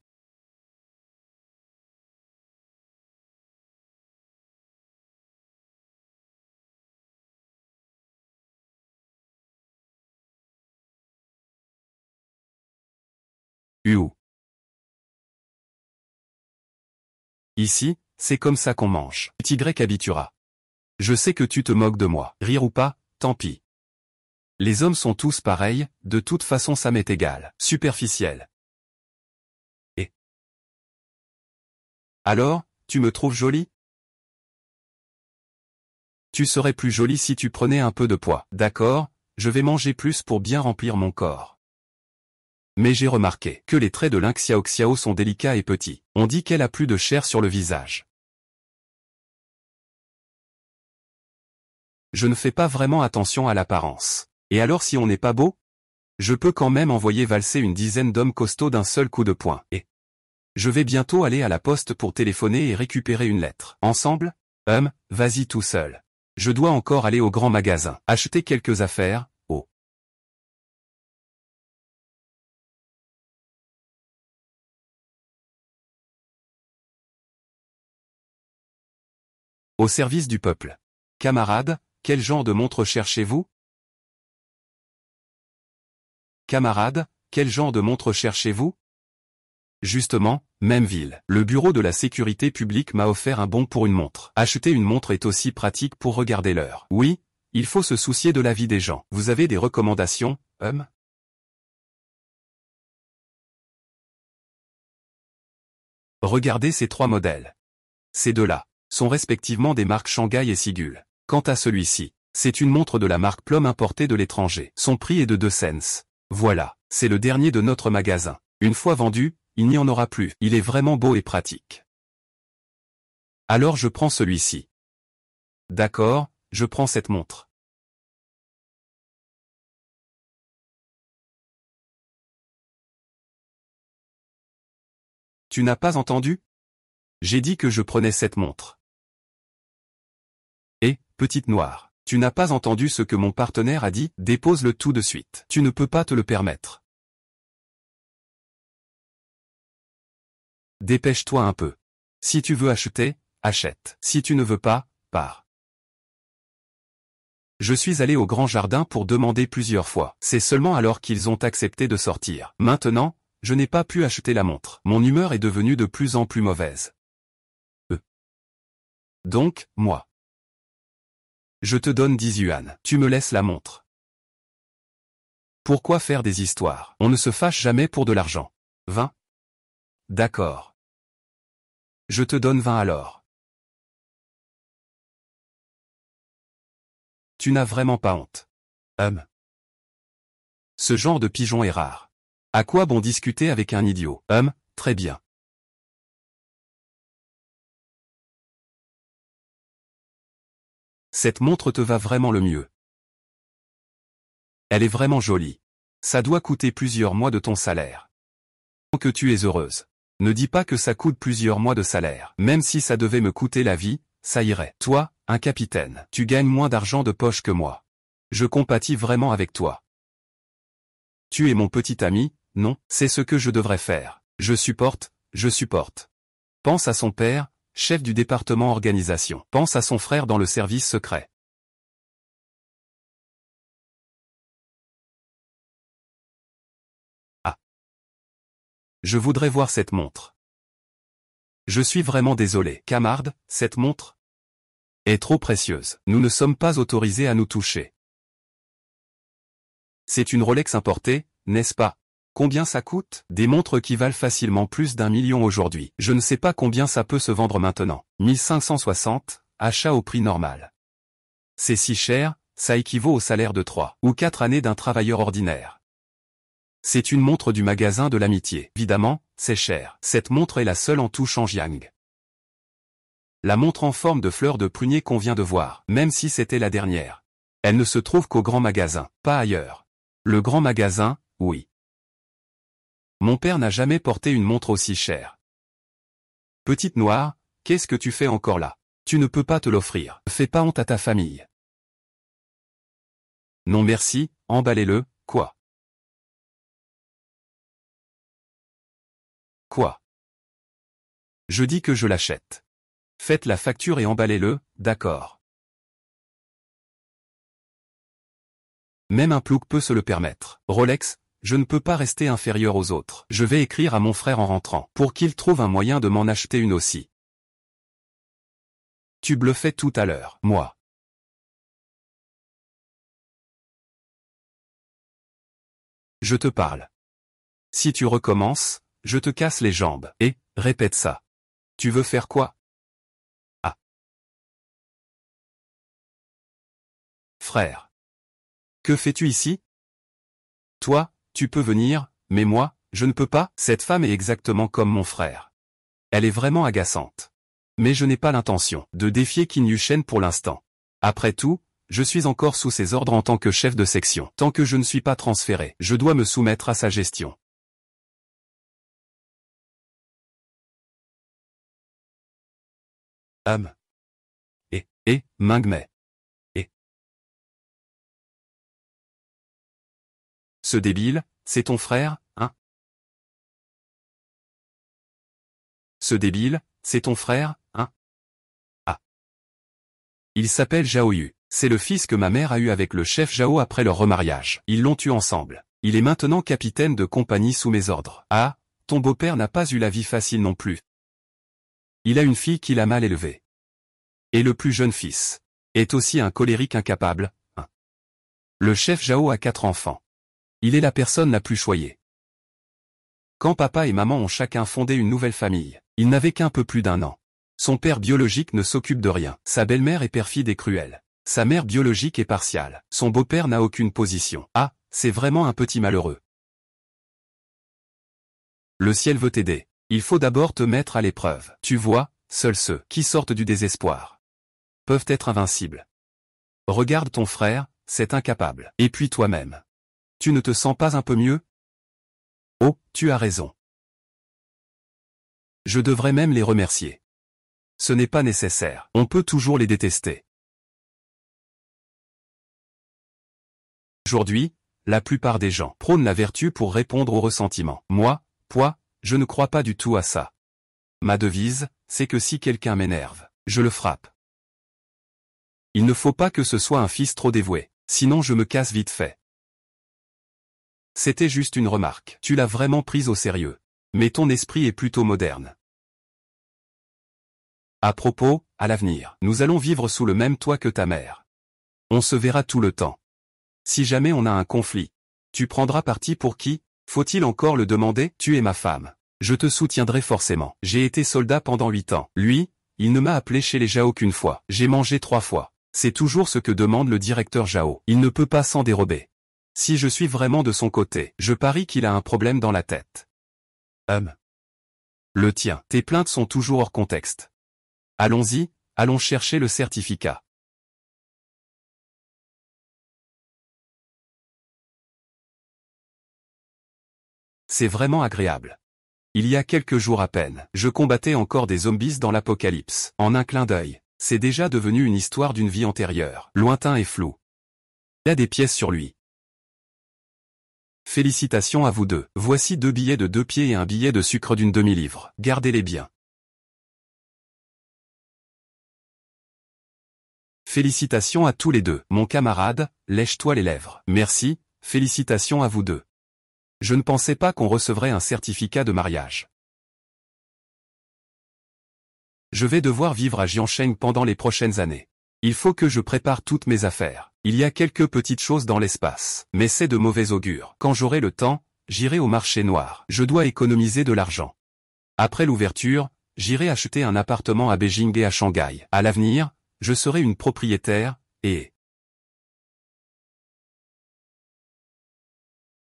Uou. Ici, c'est comme ça qu'on mange. Y habituera. Je sais que tu te moques de moi. Rire ou pas, tant pis. Les hommes sont tous pareils, de toute façon ça m'est égal. Superficiel. Et alors, tu me trouves jolie? Tu serais plus jolie si tu prenais un peu de poids. D'accord, je vais manger plus pour bien remplir mon corps. Mais j'ai remarqué que les traits de Ling Xiao Xiao sont délicats et petits. On dit qu'elle a plus de chair sur le visage. Je ne fais pas vraiment attention à l'apparence. Et alors si on n'est pas beau? Je peux quand même envoyer valser une dizaine d'hommes costauds d'un seul coup de poing. Et je vais bientôt aller à la poste pour téléphoner et récupérer une lettre. Ensemble? Vas-y tout seul. Je dois encore aller au grand magasin, acheter quelques affaires. Oh. Au service du peuple. Camarade, quel genre de montre cherchez-vous? Camarade, quel genre de montre cherchez-vous? Justement, même ville. Le bureau de la sécurité publique m'a offert un bon pour une montre. Acheter une montre est aussi pratique pour regarder l'heure. Oui, il faut se soucier de la vie des gens. Vous avez des recommandations, Regardez ces trois modèles. Ces deux-là sont respectivement des marques Shanghai et Sigul. Quant à celui-ci, c'est une montre de la marque Plum importée de l'étranger. Son prix est de 2 cents. Voilà, c'est le dernier de notre magasin. Une fois vendu, il n'y en aura plus. Il est vraiment beau et pratique. Alors je prends celui-ci. D'accord, je prends cette montre. Tu n'as pas entendu? J'ai dit que je prenais cette montre. Et, petite noire, tu n'as pas entendu ce que mon partenaire a dit? Dépose-le tout de suite. Tu ne peux pas te le permettre. Dépêche-toi un peu. Si tu veux acheter, achète. Si tu ne veux pas, pars. Je suis allé au grand jardin pour demander plusieurs fois. C'est seulement alors qu'ils ont accepté de sortir. Maintenant, je n'ai pas pu acheter la montre. Mon humeur est devenue de plus en plus mauvaise. Donc, moi. Je te donne 10 yuan. Tu me laisses la montre. Pourquoi faire des histoires? On ne se fâche jamais pour de l'argent. 20? D'accord. Je te donne 20 alors. Tu n'as vraiment pas honte. Ce genre de pigeon est rare. À quoi bon discuter avec un idiot? Très bien. Cette montre te va vraiment le mieux. Elle est vraiment jolie. Ça doit coûter plusieurs mois de ton salaire. Que tu es heureuse. Ne dis pas que ça coûte plusieurs mois de salaire. Même si ça devait me coûter la vie, ça irait. Toi, un capitaine, tu gagnes moins d'argent de poche que moi. Je compatis vraiment avec toi. Tu es mon petit ami, non, c'est ce que je devrais faire. Je supporte. Pense à son père, chef du département organisation. Pense à son frère dans le service secret. Ah. Je voudrais voir cette montre. Je suis vraiment désolé. Camarade, cette montre est trop précieuse. Nous ne sommes pas autorisés à nous toucher. C'est une Rolex importée, n'est-ce pas? Combien ça coûte? Des montres qui valent facilement plus d'1 million aujourd'hui. Je ne sais pas combien ça peut se vendre maintenant. 1560, achat au prix normal. C'est si cher, ça équivaut au salaire de 3 ou 4 années d'un travailleur ordinaire. C'est une montre du magasin de l'amitié. Évidemment, c'est cher. Cette montre est la seule en tout Shanjiang. La montre en forme de fleur de prunier qu'on vient de voir, même si c'était la dernière. Elle ne se trouve qu'au grand magasin, pas ailleurs. Le grand magasin, oui. Mon père n'a jamais porté une montre aussi chère. Petite noire, qu'est-ce que tu fais encore là? Tu ne peux pas te l'offrir. Fais pas honte à ta famille. Non merci, emballez-le, quoi? Quoi? Je dis que je l'achète. Faites la facture et emballez-le, d'accord. Même un plouc peut se le permettre. Rolex, je ne peux pas rester inférieur aux autres. Je vais écrire à mon frère en rentrant, pour qu'il trouve un moyen de m'en acheter une aussi. Tu bluffais tout à l'heure. Moi. Je te parle. Si tu recommences, je te casse les jambes. Et, répète ça. Tu veux faire quoi? Ah. Frère. Que fais-tu ici? Toi, tu peux venir, mais moi, je ne peux pas. Cette femme est exactement comme mon frère. Elle est vraiment agaçante. Mais je n'ai pas l'intention de défier Qin Yushen pour l'instant. Après tout, je suis encore sous ses ordres en tant que chef de section. Tant que je ne suis pas transféré, je dois me soumettre à sa gestion. Mingmei. Ce débile, c'est ton frère, hein? Ce débile, c'est ton frère, hein? Ah. Il s'appelle Zhao Yu. C'est le fils que ma mère a eu avec le chef Zhao après leur remariage. Ils l'ont eu ensemble. Il est maintenant capitaine de compagnie sous mes ordres. Ah, ton beau-père n'a pas eu la vie facile non plus. Il a une fille qu'il a mal élevée. Et le plus jeune fils est aussi un colérique incapable, hein. Le chef Zhao a 4 enfants. Il est la personne la plus choyée. Quand papa et maman ont chacun fondé une nouvelle famille, il n'avait qu'un peu plus d'1 an. Son père biologique ne s'occupe de rien. Sa belle-mère est perfide et cruelle. Sa mère biologique est partiale. Son beau-père n'a aucune position. Ah, c'est vraiment un petit malheureux. Le ciel veut t'aider. Il faut d'abord te mettre à l'épreuve. Tu vois, seuls ceux qui sortent du désespoir peuvent être invincibles. Regarde ton frère, c'est incapable. Et puis toi-même. Tu ne te sens pas un peu mieux? Oh, tu as raison. Je devrais même les remercier. Ce n'est pas nécessaire. On peut toujours les détester. Aujourd'hui, la plupart des gens prônent la vertu pour répondre au ressentiment. Moi, je ne crois pas du tout à ça. Ma devise, c'est que si quelqu'un m'énerve, je le frappe. Il ne faut pas que ce soit un fils trop dévoué, sinon je me casse vite fait. C'était juste une remarque. Tu l'as vraiment prise au sérieux. Mais ton esprit est plutôt moderne. À propos, à l'avenir, nous allons vivre sous le même toit que ta mère. On se verra tout le temps. Si jamais on a un conflit, tu prendras parti pour qui? Faut-il encore le demander? Tu es ma femme. Je te soutiendrai forcément. J'ai été soldat pendant 8 ans. Lui, il ne m'a appelé chez les Zhao qu'une fois. J'ai mangé 3 fois. C'est toujours ce que demande le directeur Zhao. Il ne peut pas s'en dérober. Si je suis vraiment de son côté, je parie qu'il a un problème dans la tête. Le tien. Tes plaintes sont toujours hors contexte. Allons-y, allons chercher le certificat. C'est vraiment agréable. Il y a quelques jours à peine, je combattais encore des zombies dans l'apocalypse. En un clin d'œil, c'est déjà devenu une histoire d'une vie antérieure, lointain et flou. Il y a des pièces sur lui. Félicitations à vous deux. Voici 2 billets de 2 pieds et un billet de sucre d'une demi-livre. Gardez-les bien. Félicitations à tous les deux. Mon camarade, lèche-toi les lèvres. Merci, félicitations à vous deux. Je ne pensais pas qu'on recevrait un certificat de mariage. Je vais devoir vivre à Jiansheng pendant les prochaines années. Il faut que je prépare toutes mes affaires. Il y a quelques petites choses dans l'espace, mais c'est de mauvais augure. Quand j'aurai le temps, j'irai au marché noir. Je dois économiser de l'argent. Après l'ouverture, j'irai acheter un appartement à Beijing et à Shanghai. À l'avenir, je serai une propriétaire, et...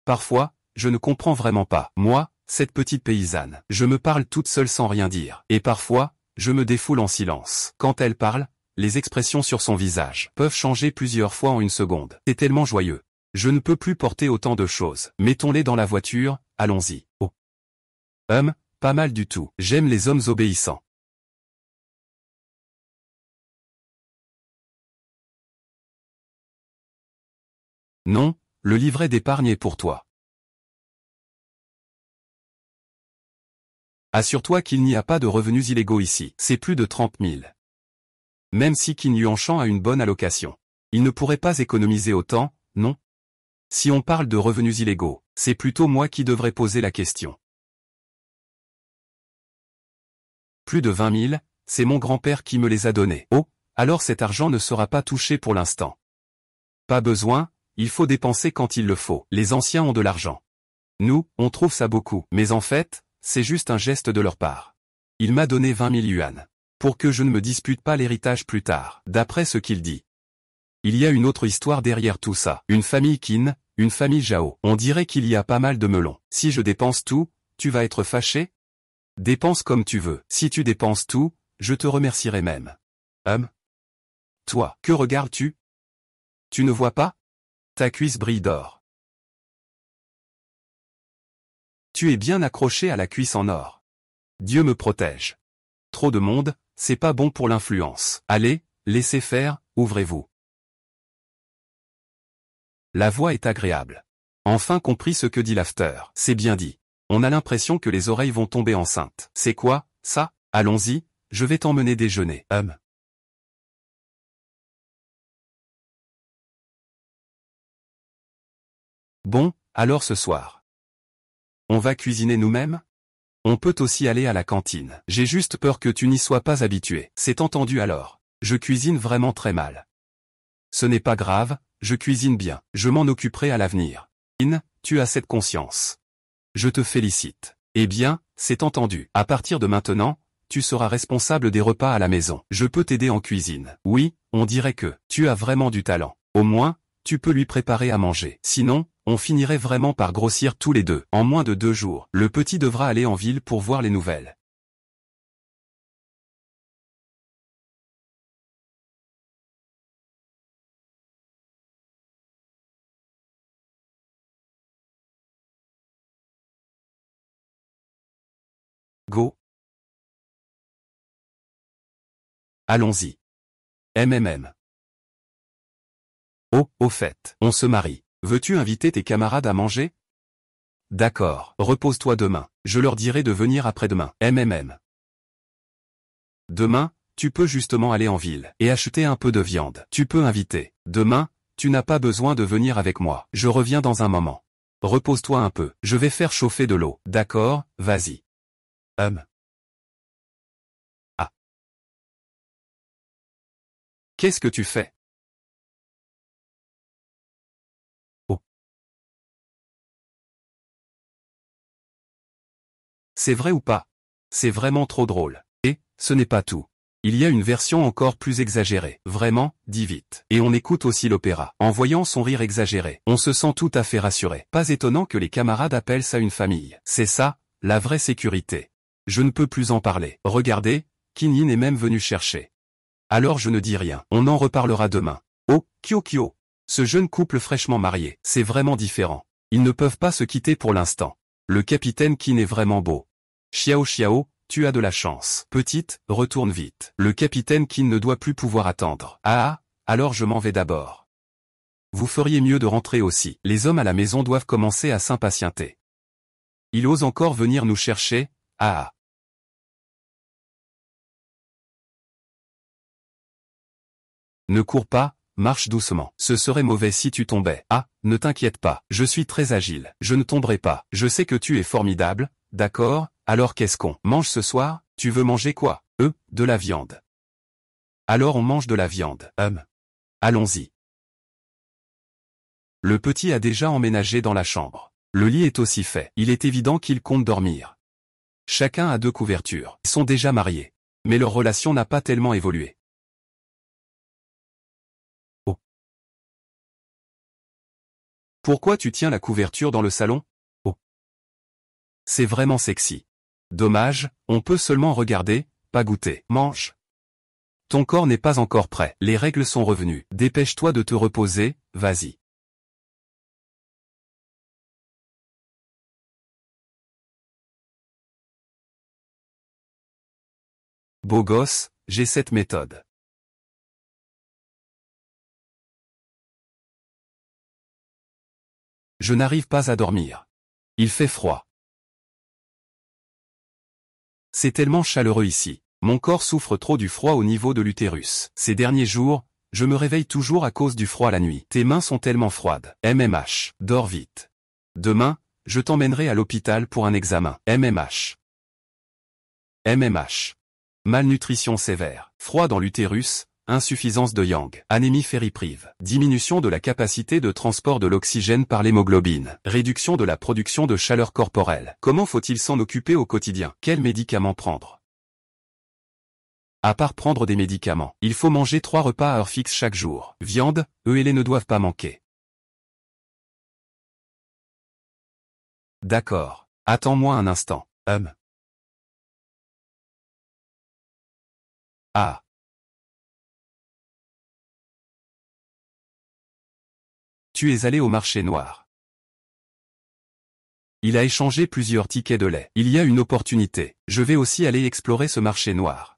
Parfois, je ne comprends vraiment pas. Moi, cette petite paysanne, je me parle toute seule sans rien dire. Et parfois, je me défoule en silence. Quand elle parle, les expressions sur son visage peuvent changer plusieurs fois en une seconde. C'est tellement joyeux. Je ne peux plus porter autant de choses. Mettons-les dans la voiture, allons-y. Oh. Pas mal du tout. J'aime les hommes obéissants. Non, le livret d'épargne est pour toi. Assure-toi qu'il n'y a pas de revenus illégaux ici. C'est plus de 30 000. Même si Qin Yuanshan a une bonne allocation. Il ne pourrait pas économiser autant, non? Si on parle de revenus illégaux, c'est plutôt moi qui devrais poser la question. Plus de 20 000, c'est mon grand-père qui me les a donnés. Oh, alors cet argent ne sera pas touché pour l'instant. Pas besoin, il faut dépenser quand il le faut. Les anciens ont de l'argent. Nous, on trouve ça beaucoup. Mais en fait, c'est juste un geste de leur part. Il m'a donné 20 000 yuans. Pour que je ne me dispute pas l'héritage plus tard, d'après ce qu'il dit. Il y a une autre histoire derrière tout ça. Une famille Qin, une famille Zhao. On dirait qu'il y a pas mal de melons. Si je dépense tout, tu vas être fâché? Dépense comme tu veux. Si tu dépenses tout, je te remercierai même. Toi, que regardes-tu? Tu ne vois pas? Ta cuisse brille d'or. Tu es bien accroché à la cuisse en or. Dieu me protège. Trop de monde, c'est pas bon pour l'influence. Allez, laissez faire, ouvrez-vous. La voix est agréable. Enfin compris ce que dit l'after. C'est bien dit. On a l'impression que les oreilles vont tomber enceintes. C'est quoi, ça? Allons-y, je vais t'emmener déjeuner. Bon, alors ce soir. On va cuisiner nous-mêmes? On peut aussi aller à la cantine. J'ai juste peur que tu n'y sois pas habitué. C'est entendu alors. Je cuisine vraiment très mal. Ce n'est pas grave, je cuisine bien. Je m'en occuperai à l'avenir. Tu as cette conscience. Je te félicite. Eh bien, c'est entendu. À partir de maintenant, tu seras responsable des repas à la maison. Je peux t'aider en cuisine. Oui, on dirait que tu as vraiment du talent. Au moins, tu peux lui préparer à manger. Sinon, on finirait vraiment par grossir tous les deux. En moins de 2 jours, le petit devra aller en ville pour voir les nouvelles. Go. Allons-y. MMM. Oh, au fait, on se marie. Veux-tu inviter tes camarades à manger? D'accord, repose-toi demain. Je leur dirai de venir après-demain. MMM. Demain, tu peux justement aller en ville et acheter un peu de viande. Tu peux inviter. Demain, tu n'as pas besoin de venir avec moi. Je reviens dans un moment. Repose-toi un peu. Je vais faire chauffer de l'eau. D'accord, vas-y. Ah. Qu'est-ce que tu fais? Oh. C'est vrai ou pas? C'est vraiment trop drôle. Et, ce n'est pas tout. Il y a une version encore plus exagérée. Vraiment, dis vite. Et on écoute aussi l'opéra. En voyant son rire exagéré, on se sent tout à fait rassuré. Pas étonnant que les camarades appellent ça une famille. C'est ça, la vraie sécurité. Je ne peux plus en parler. Regardez, Kinyin est même venu chercher. Alors je ne dis rien. On en reparlera demain. Oh, Kyo. Ce jeune couple fraîchement marié, c'est vraiment différent. Ils ne peuvent pas se quitter pour l'instant. Le capitaine Qin est vraiment beau. Xiao, tu as de la chance. Petite, retourne vite. Le capitaine Qin ne doit plus pouvoir attendre. Ah, alors je m'en vais d'abord. Vous feriez mieux de rentrer aussi. Les hommes à la maison doivent commencer à s'impatienter. Il ose encore venir nous chercher. Ah. Ne cours pas, marche doucement. Ce serait mauvais si tu tombais. Ah, ne t'inquiète pas, je suis très agile. Je ne tomberai pas. Je sais que tu es formidable, d'accord? Alors qu'est-ce qu'on mange ce soir? Tu veux manger quoi? De la viande. Alors on mange de la viande. Allons-y. Le petit a déjà emménagé dans la chambre. Le lit est aussi fait. Il est évident qu'il compte dormir. Chacun a 2 couvertures. Ils sont déjà mariés. Mais leur relation n'a pas tellement évolué. Oh. Pourquoi tu tiens la couverture dans le salon? Oh. C'est vraiment sexy. Dommage, on peut seulement regarder, pas goûter. Mange. Ton corps n'est pas encore prêt. Les règles sont revenues. Dépêche-toi de te reposer, vas-y. Beau gosse, j'ai cette méthode. Je n'arrive pas à dormir. Il fait froid. C'est tellement chaleureux ici. Mon corps souffre trop du froid au niveau de l'utérus. Ces derniers jours, je me réveille toujours à cause du froid la nuit. Tes mains sont tellement froides. MMH. Dors vite. Demain, je t'emmènerai à l'hôpital pour un examen. MMH. MMH. malnutrition sévère, froid dans l'utérus, insuffisance de yang, anémie ferriprive, diminution de la capacité de transport de l'oxygène par l'hémoglobine, réduction de la production de chaleur corporelle. Comment faut-il s'en occuper au quotidien? Quels médicaments prendre? À part prendre des médicaments, il faut manger 3 repas à heure fixe chaque jour. Viande, œufs et lait ne doivent pas manquer. D'accord. Attends-moi un instant. Ah. Tu es allé au marché noir. Il a échangé plusieurs tickets de lait. Il y a une opportunité. Je vais aussi aller explorer ce marché noir.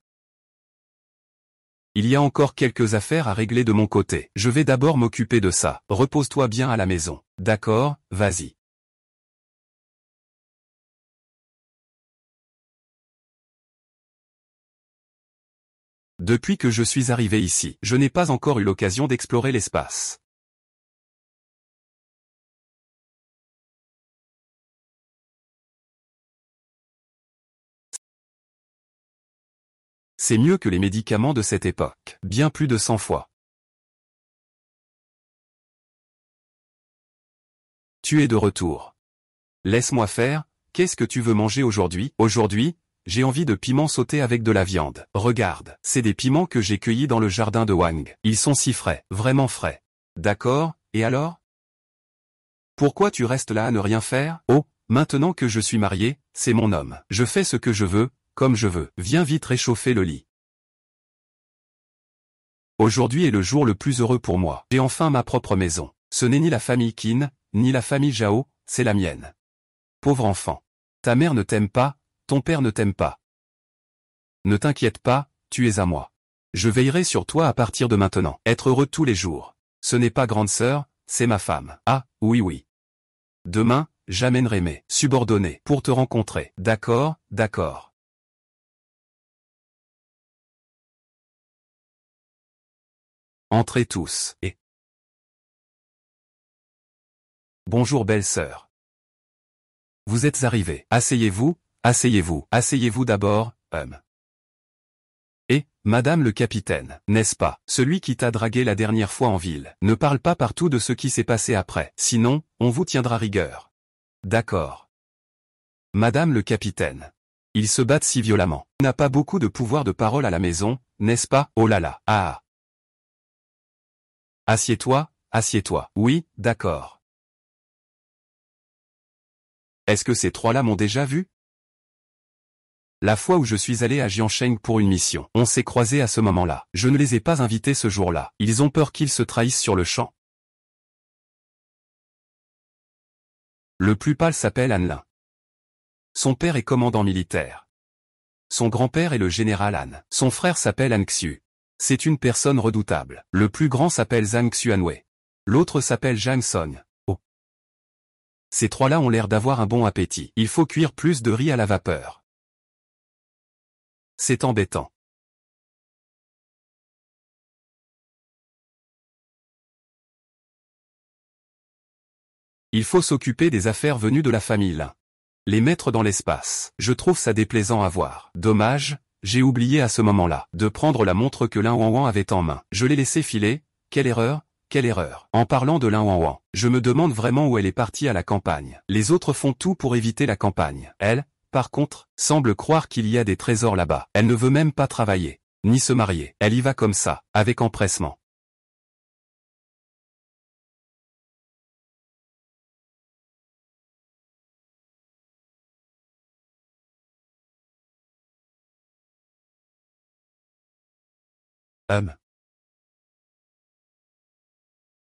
Il y a encore quelques affaires à régler de mon côté. Je vais d'abord m'occuper de ça. Repose-toi bien à la maison. D'accord, vas-y. Depuis que je suis arrivé ici, je n'ai pas encore eu l'occasion d'explorer l'espace. C'est mieux que les médicaments de cette époque. Bien plus de 100 fois. Tu es de retour. Laisse-moi faire, qu'est-ce que tu veux manger aujourd'hui? Aujourd'hui, j'ai envie de piments sautés avec de la viande. Regarde, c'est des piments que j'ai cueillis dans le jardin de Wang. Ils sont si frais, vraiment frais. D'accord, et alors? Pourquoi tu restes là à ne rien faire? Oh, maintenant que je suis marié, c'est mon homme. Je fais ce que je veux, comme je veux. Viens vite réchauffer le lit. Aujourd'hui est le jour le plus heureux pour moi. J'ai enfin ma propre maison. Ce n'est ni la famille Qin, ni la famille Zhao, c'est la mienne. Pauvre enfant. Ta mère ne t'aime pas, ton père ne t'aime pas. Ne t'inquiète pas, tu es à moi. Je veillerai sur toi à partir de maintenant. Être heureux tous les jours. Ce n'est pas grande sœur, c'est ma femme. Ah, oui oui. Demain, j'amènerai mes subordonnés pour te rencontrer. D'accord, d'accord. Entrez tous, et... Bonjour belle-sœur. Vous êtes arrivés. Asseyez-vous, asseyez-vous, asseyez-vous d'abord, Et, madame le capitaine, n'est-ce pas, celui qui t'a dragué la dernière fois en ville. Ne parle pas partout de ce qui s'est passé après, sinon, on vous tiendra rigueur. D'accord. Madame le capitaine. Ils se battent si violemment. Tu n'as pas beaucoup de pouvoir de parole à la maison, n'est-ce pas? Oh là là, ah. Assieds-toi, assieds-toi. Oui, d'accord. Est-ce que ces trois-là m'ont déjà vu? La fois où je suis allé à Jiansheng pour une mission, on s'est croisés à ce moment-là. Je ne les ai pas invités ce jour-là. Ils ont peur qu'ils se trahissent sur le champ. Le plus pâle s'appelle Han Lin. Son père est commandant militaire. Son grand-père est le général Han. Son frère s'appelle Han Xiu. C'est une personne redoutable. Le plus grand s'appelle Zhang Xuanwei. L'autre s'appelle Zhang Song. Oh. Ces trois-là ont l'air d'avoir un bon appétit. Il faut cuire plus de riz à la vapeur. C'est embêtant. Il faut s'occuper des affaires venues de la famille Lin. Les mettre dans l'espace. Je trouve ça déplaisant à voir. Dommage, j'ai oublié à ce moment-là de prendre la montre que Lin Wanwan avait en main. Je l'ai laissé filer. Quelle erreur, quelle erreur. En parlant de Lin Wanwan, je me demande vraiment où elle est partie à la campagne. Les autres font tout pour éviter la campagne. Elle, par contre, semble croire qu'il y a des trésors là-bas. Elle ne veut même pas travailler, ni se marier. Elle y va comme ça, avec empressement.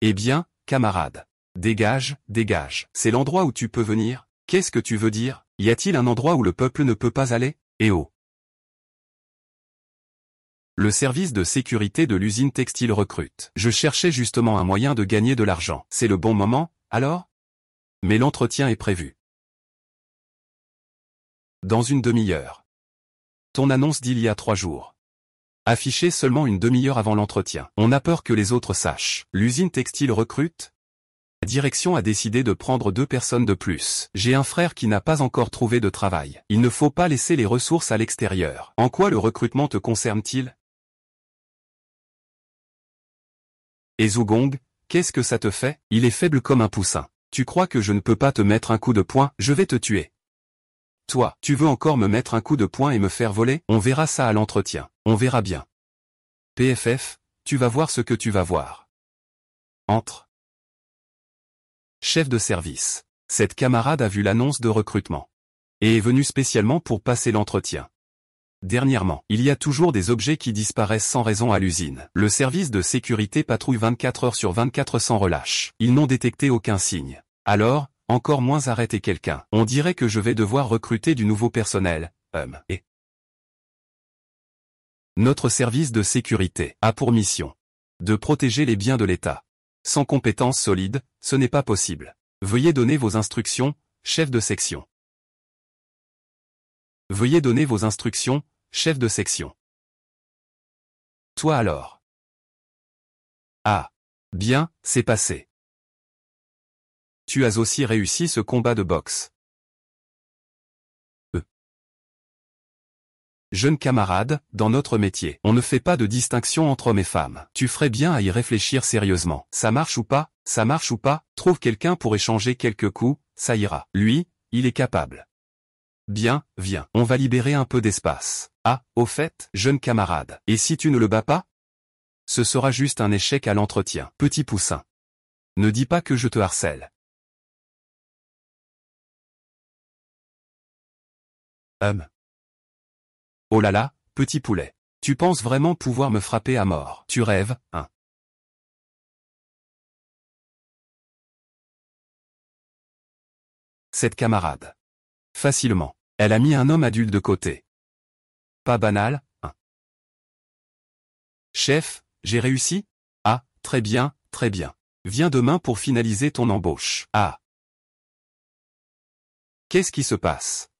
Eh bien, camarade. Dégage, dégage. C'est l'endroit où tu peux venir? Qu'est-ce que tu veux dire? Y a-t-il un endroit où le peuple ne peut pas aller? Eh oh. Le service de sécurité de l'usine textile recrute. Je cherchais justement un moyen de gagner de l'argent. C'est le bon moment, alors? Mais l'entretien est prévu. Dans une demi-heure. Ton annonce d'il y a 3 jours. Affiché seulement une demi-heure avant l'entretien. On a peur que les autres sachent. L'usine textile recrute? La direction a décidé de prendre 2 personnes de plus. J'ai un frère qui n'a pas encore trouvé de travail. Il ne faut pas laisser les ressources à l'extérieur. En quoi le recrutement te concerne-t-il? Et Zugong, qu'est-ce que ça te fait? Il est faible comme un poussin. Tu crois que je ne peux pas te mettre un coup de poing? Je vais te tuer. Toi, tu veux encore me mettre un coup de poing et me faire voler? On verra ça à l'entretien. On verra bien. PFF, tu vas voir ce que tu vas voir. Entre. Chef de service. Cette camarade a vu l'annonce de recrutement. Et est venu spécialement pour passer l'entretien. Dernièrement, il y a toujours des objets qui disparaissent sans raison à l'usine. Le service de sécurité patrouille 24 heures sur 24 sans relâche. Ils n'ont détecté aucun signe. Alors, encore moins arrêter quelqu'un. On dirait que je vais devoir recruter du nouveau personnel. Et notre service de sécurité a pour mission de protéger les biens de l'État. Sans compétences solides, ce n'est pas possible. Veuillez donner vos instructions, chef de section. Veuillez donner vos instructions, chef de section. Toi alors. Ah. Bien, c'est passé. Tu as aussi réussi ce combat de boxe. Jeune camarade, dans notre métier, on ne fait pas de distinction entre hommes et femmes. Tu ferais bien à y réfléchir sérieusement. Ça marche ou pas? Ça marche ou pas? Trouve quelqu'un pour échanger quelques coups, ça ira. Lui, il est capable. Bien, viens, on va libérer un peu d'espace. Ah, au fait, jeune camarade, et si tu ne le bats pas? Ce sera juste un échec à l'entretien. Petit poussin. Ne dis pas que je te harcèle. Oh là là, petit poulet. Tu penses vraiment pouvoir me frapper à mort? Tu rêves, hein? Cette camarade. Facilement. Elle a mis un homme adulte de côté. Pas banal, hein? Chef, j'ai réussi? Ah, très bien, très bien. Viens demain pour finaliser ton embauche. Ah. Qu'est-ce qui se passe?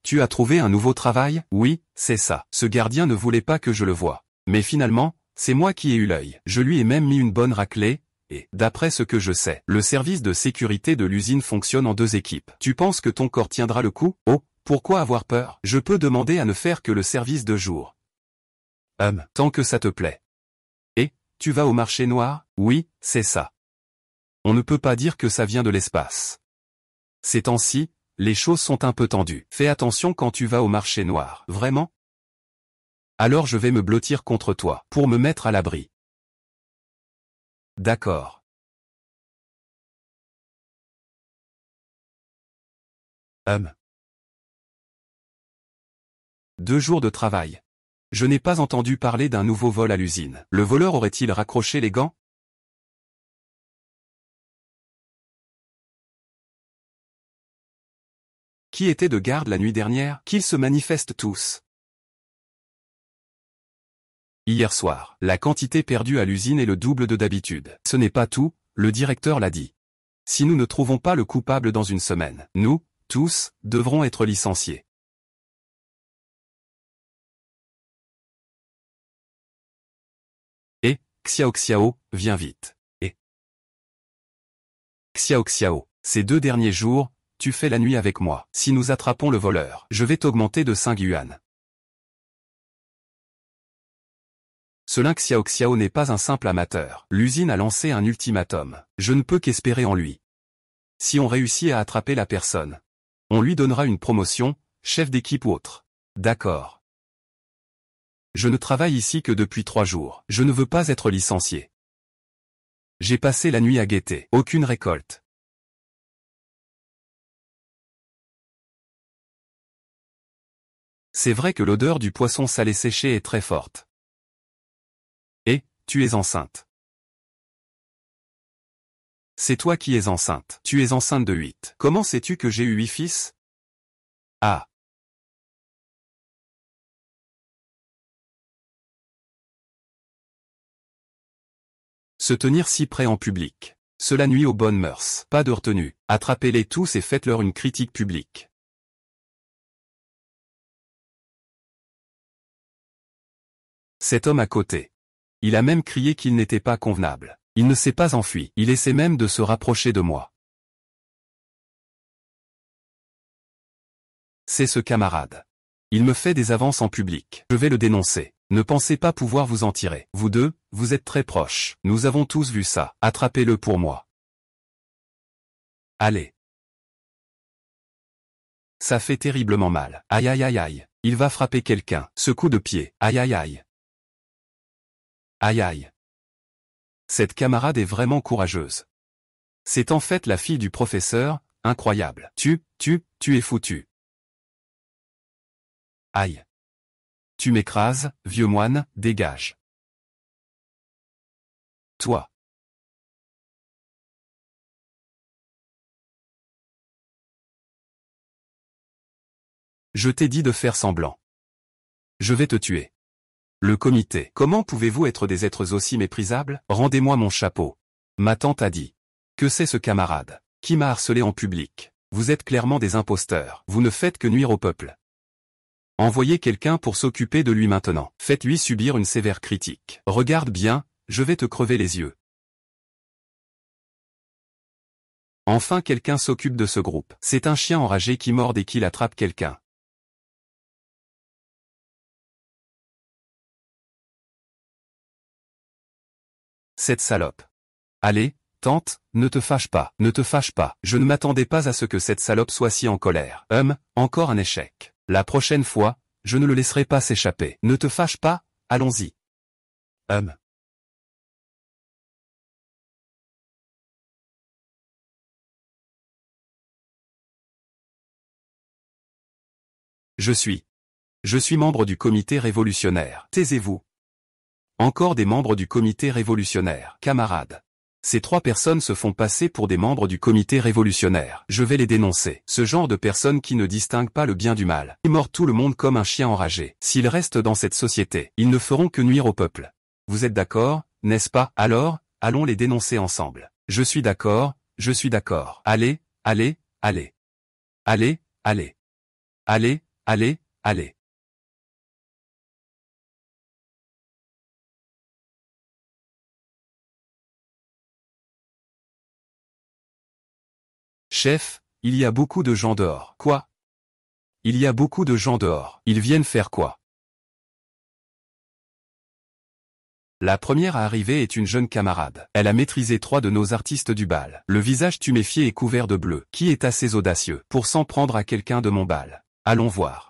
Tu as trouvé un nouveau travail? Oui, c'est ça. Ce gardien ne voulait pas que je le voie. Mais finalement, c'est moi qui ai eu l'œil. Je lui ai même mis une bonne raclée, et, d'après ce que je sais, le service de sécurité de l'usine fonctionne en 2 équipes. Tu penses que ton corps tiendra le coup? Oh, pourquoi avoir peur? Je peux demander à ne faire que le service de jour. Tant que ça te plaît. Et, tu vas au marché noir? Oui, c'est ça. On ne peut pas dire que ça vient de l'espace. Ces temps-ci, les choses sont un peu tendues. Fais attention quand tu vas au marché noir. Vraiment? Alors je vais me blottir contre toi, pour me mettre à l'abri. D'accord. 2 jours de travail. Je n'ai pas entendu parler d'un nouveau vol à l'usine. Le voleur aurait-il raccroché les gants? Qui était de garde la nuit dernière? Qu'ils se manifestent tous. Hier soir, la quantité perdue à l'usine est le double de d'habitude. Ce n'est pas tout, le directeur l'a dit. Si nous ne trouvons pas le coupable dans une semaine, nous, tous, devrons être licenciés. Et, Xiao Xiao, viens vite. Et Xiao Xiao, ces 2 derniers jours, tu fais la nuit avec moi. Si nous attrapons le voleur, je vais t'augmenter de 5 yuan. Ce Lin Xiao Xiao n'est pas un simple amateur. L'usine a lancé un ultimatum. Je ne peux qu'espérer en lui. Si on réussit à attraper la personne, on lui donnera une promotion, chef d'équipe ou autre. D'accord. Je ne travaille ici que depuis 3 jours. Je ne veux pas être licencié. J'ai passé la nuit à guetter. Aucune récolte. C'est vrai que l'odeur du poisson salé séché est très forte. Et, tu es enceinte. C'est toi qui es enceinte. Tu es enceinte de 8. Comment sais-tu que j'ai eu 8 fils? Ah. Se tenir si près en public. Cela nuit aux bonnes mœurs. Pas de retenue. Attrapez-les tous et faites-leur une critique publique. Cet homme à côté. Il a même crié qu'il n'était pas convenable. Il ne s'est pas enfui, il essaie même de se rapprocher de moi. C'est ce camarade. Il me fait des avances en public. Je vais le dénoncer. Ne pensez pas pouvoir vous en tirer. Vous deux, vous êtes très proches. Nous avons tous vu ça. Attrapez-le pour moi. Allez. Ça fait terriblement mal. Aïe aïe aïe aïe. Il va frapper quelqu'un. Ce coup de pied. Aïe aïe aïe. Aïe aïe. Cette camarade est vraiment courageuse. C'est en fait la fille du professeur, incroyable. Tu es foutu. Aïe. Tu m'écrases, vieux moine, dégage. Toi. Je t'ai dit de faire semblant. Je vais te tuer. Le comité. Comment pouvez-vous être des êtres aussi méprisables? Rendez-moi mon chapeau. Ma tante a dit. Que c'est ce camarade qui m'a harcelé en public? Vous êtes clairement des imposteurs. Vous ne faites que nuire au peuple. Envoyez quelqu'un pour s'occuper de lui maintenant. Faites-lui subir une sévère critique. Regarde bien, je vais te crever les yeux. Enfin quelqu'un s'occupe de ce groupe. C'est un chien enragé qui mord et qu'il attrape quelqu'un. Cette salope. Allez, tante, ne te fâche pas, ne te fâche pas. Je ne m'attendais pas à ce que cette salope soit si en colère. Encore un échec. La prochaine fois, je ne le laisserai pas s'échapper. Ne te fâche pas, allons-y. Je suis membre du comité révolutionnaire. Taisez-vous. Encore des membres du comité révolutionnaire. Camarades. Ces 3 personnes se font passer pour des membres du comité révolutionnaire. Je vais les dénoncer. Ce genre de personnes qui ne distinguent pas le bien du mal. Ils mordent tout le monde comme un chien enragé. S'ils restent dans cette société, ils ne feront que nuire au peuple. Vous êtes d'accord, n'est-ce pas? Alors, allons les dénoncer ensemble. Je suis d'accord, je suis d'accord. Allez, allez, allez. Allez, allez. Allez, allez, allez. Chef, il y a beaucoup de gens dehors. Quoi? Il y a beaucoup de gens dehors. Ils viennent faire quoi? La première à arriver est une jeune camarade. Elle a maîtrisé 3 de nos artistes du bal. Le visage tuméfié et couvert de bleu. Qui est assez audacieux pour s'en prendre à quelqu'un de mon bal? Allons voir.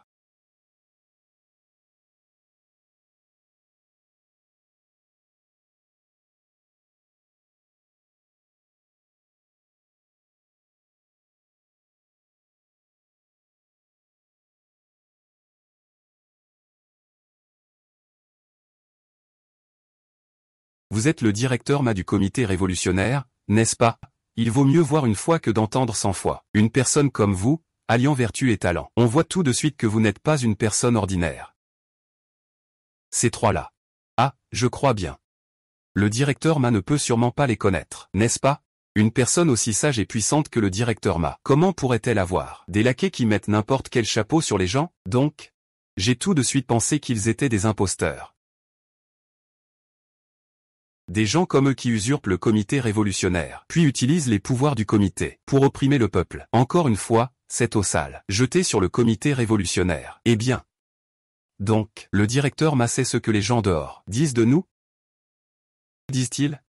Vous êtes le directeur du comité révolutionnaire, n'est-ce pas? Il vaut mieux voir une fois que d'entendre 100 fois. Une personne comme vous, alliant vertu et talent. On voit tout de suite que vous n'êtes pas une personne ordinaire. Ces 3-là. Ah, je crois bien. Le directeur Ma ne peut sûrement pas les connaître, n'est-ce pas? Une personne aussi sage et puissante que le directeur Ma, comment pourrait-elle avoir des laquais qui mettent n'importe quel chapeau sur les gens? Donc, j'ai tout de suite pensé qu'ils étaient des imposteurs. Des gens comme eux qui usurpent le comité révolutionnaire, puis utilisent les pouvoirs du comité pour opprimer le peuple. Encore une fois, c'est au sale, jeté sur le comité révolutionnaire. Eh bien. Donc, le directeur Ma sait ce que les gens dehors disent de nous? Disent-ils?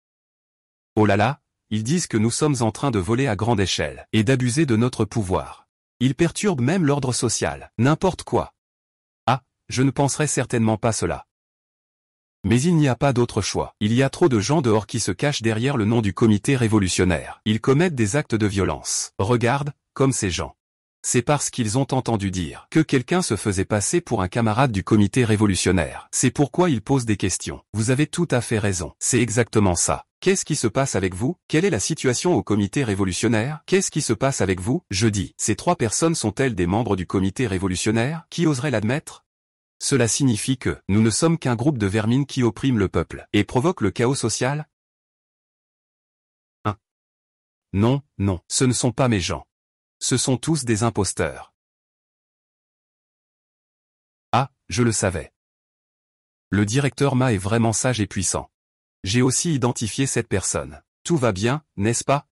Oh là là, ils disent que nous sommes en train de voler à grande échelle et d'abuser de notre pouvoir. Ils perturbent même l'ordre social, n'importe quoi. Ah, je ne penserais certainement pas cela. Mais il n'y a pas d'autre choix. Il y a trop de gens dehors qui se cachent derrière le nom du comité révolutionnaire. Ils commettent des actes de violence. Regarde, comme ces gens. C'est parce qu'ils ont entendu dire que quelqu'un se faisait passer pour un camarade du comité révolutionnaire. C'est pourquoi ils posent des questions. Vous avez tout à fait raison. C'est exactement ça. Qu'est-ce qui se passe avec vous? Quelle est la situation au comité révolutionnaire? Qu'est-ce qui se passe avec vous? Je dis, ces 3 personnes sont-elles des membres du comité révolutionnaire? Qui oserait l'admettre? Cela signifie que nous ne sommes qu'un groupe de vermines qui oppriment le peuple et provoquent le chaos social? Non, non, ce ne sont pas mes gens. Ce sont tous des imposteurs. Ah, je le savais. Le directeur Ma est vraiment sage et puissant. J'ai aussi identifié cette personne. Tout va bien, n'est-ce pas?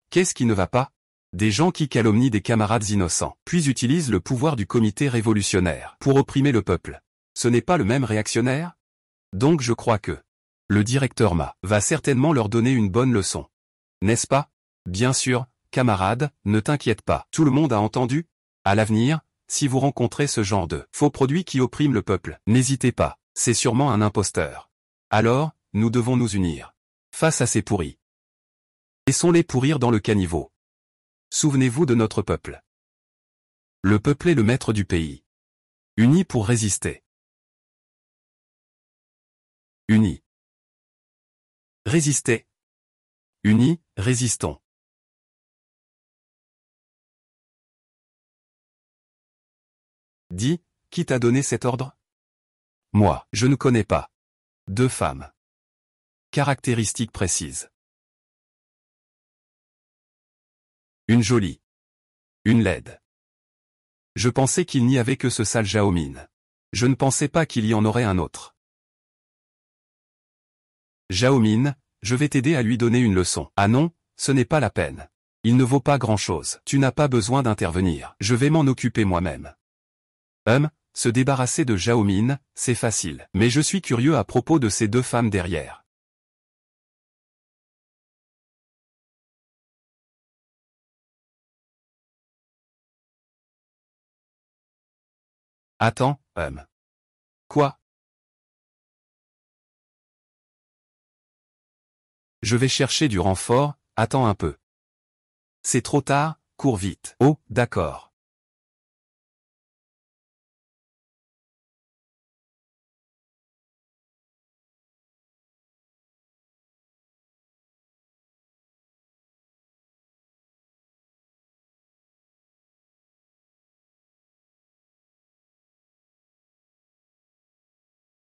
Qu'est-ce qui ne va pas? Des gens qui calomnient des camarades innocents, puis utilisent le pouvoir du comité révolutionnaire pour opprimer le peuple. Ce n'est pas le même réactionnaire? Donc je crois que le directeur Ma va certainement leur donner une bonne leçon. N'est-ce pas? Bien sûr, camarade, ne t'inquiète pas. Tout le monde a entendu? À l'avenir, si vous rencontrez ce genre de faux produits qui oppriment le peuple, n'hésitez pas, c'est sûrement un imposteur. Alors, nous devons nous unir face à ces pourris. Laissons-les pourrir dans le caniveau. Souvenez-vous de notre peuple. Le peuple est le maître du pays. Unis pour résister. Unis. Résister. Unis, résistons. Dis, qui t'a donné cet ordre? Moi, je ne connais pas. 2 femmes. Caractéristiques précises. Une jolie. Une laide. Je pensais qu'il n'y avait que ce sale Zhao Min. Je ne pensais pas qu'il y en aurait un autre. Zhao Min, je vais t'aider à lui donner une leçon. Ah non, ce n'est pas la peine. Il ne vaut pas grand-chose. Tu n'as pas besoin d'intervenir. Je vais m'en occuper moi-même. Se débarrasser de Zhao Min, c'est facile. Mais je suis curieux à propos de ces 2 femmes derrière. Attends, Quoi? Je vais chercher du renfort, attends un peu. C'est trop tard, cours vite. Oh, d'accord.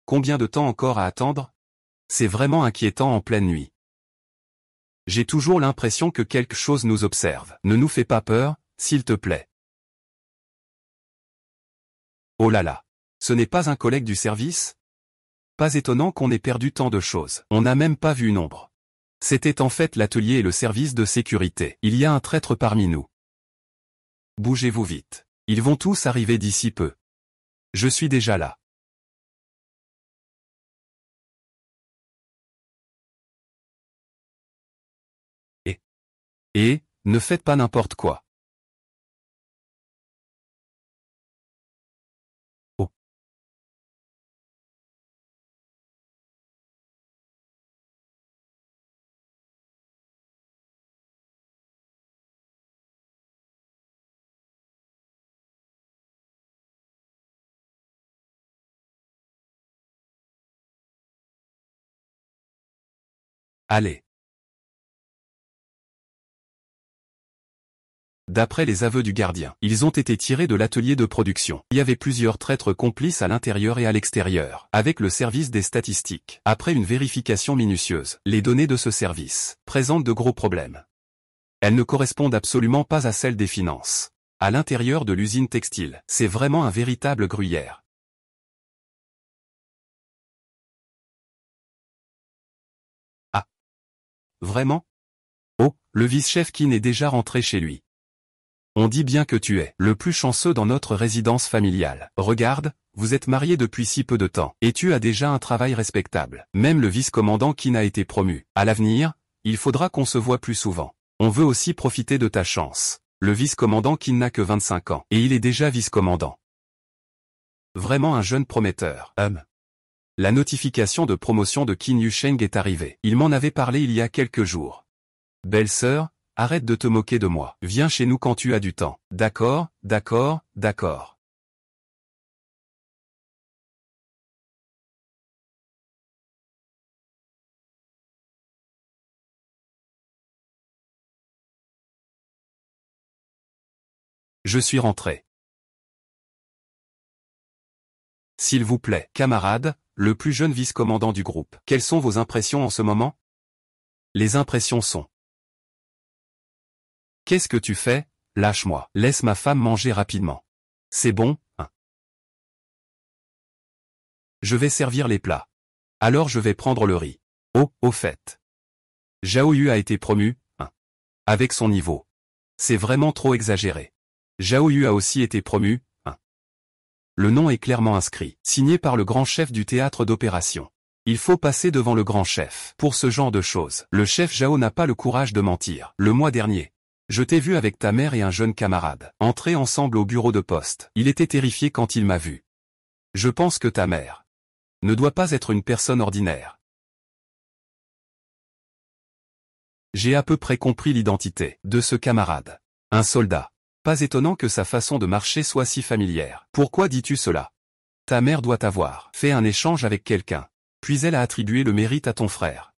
Combien de temps encore à attendre? C'est vraiment inquiétant en pleine nuit. J'ai toujours l'impression que quelque chose nous observe. Ne nous fais pas peur, s'il te plaît. Oh là là. Ce n'est pas un collègue du service? Pas étonnant qu'on ait perdu tant de choses. On n'a même pas vu une ombre. C'était en fait l'atelier et le service de sécurité. Il y a un traître parmi nous. Bougez-vous vite. Ils vont tous arriver d'ici peu. Je suis déjà là. Et, ne faites pas n'importe quoi. Oh. Allez. D'après les aveux du gardien, ils ont été tirés de l'atelier de production. Il y avait plusieurs traîtres complices à l'intérieur et à l'extérieur, avec le service des statistiques. Après une vérification minutieuse, les données de ce service présentent de gros problèmes. Elles ne correspondent absolument pas à celles des finances. À l'intérieur de l'usine textile, c'est vraiment un véritable gruyère. Ah. Vraiment? Oh, le vice-chef Qin est déjà rentré chez lui. On dit bien que tu es le plus chanceux dans notre résidence familiale. Regarde, vous êtes mariés depuis si peu de temps, et tu as déjà un travail respectable. Même le vice-commandant Qin a été promu. À l'avenir, il faudra qu'on se voit plus souvent. On veut aussi profiter de ta chance. Le vice-commandant Qin n'a que 25 ans, et il est déjà vice-commandant. Vraiment un jeune prometteur. La notification de promotion de Qin Yusheng est arrivée. Il m'en avait parlé il y a quelques jours. Belle-sœur, arrête de te moquer de moi. Viens chez nous quand tu as du temps. D'accord, d'accord, d'accord. Je suis rentré. S'il vous plaît, camarade, le plus jeune vice-commandant du groupe. Quelles sont vos impressions en ce moment? Les impressions sont... Qu'est-ce que tu fais? Lâche-moi. Laisse ma femme manger rapidement. C'est bon, hein? Je vais servir les plats. Alors je vais prendre le riz. Oh, au fait. Zhao Yu a été promu, hein. Avec son niveau. C'est vraiment trop exagéré. Zhao Yu a aussi été promu, hein. Le nom est clairement inscrit, signé par le grand chef du théâtre d'opération. Il faut passer devant le grand chef. Pour ce genre de choses, le chef Zhao n'a pas le courage de mentir. Le mois dernier, je t'ai vu avec ta mère et un jeune camarade, entrer ensemble au bureau de poste. Il était terrifié quand il m'a vu. Je pense que ta mère ne doit pas être une personne ordinaire. J'ai à peu près compris l'identité de ce camarade. Un soldat. Pas étonnant que sa façon de marcher soit si familière. Pourquoi dis-tu cela? Ta mère doit avoir fait un échange avec quelqu'un. Puis elle a attribué le mérite à ton frère.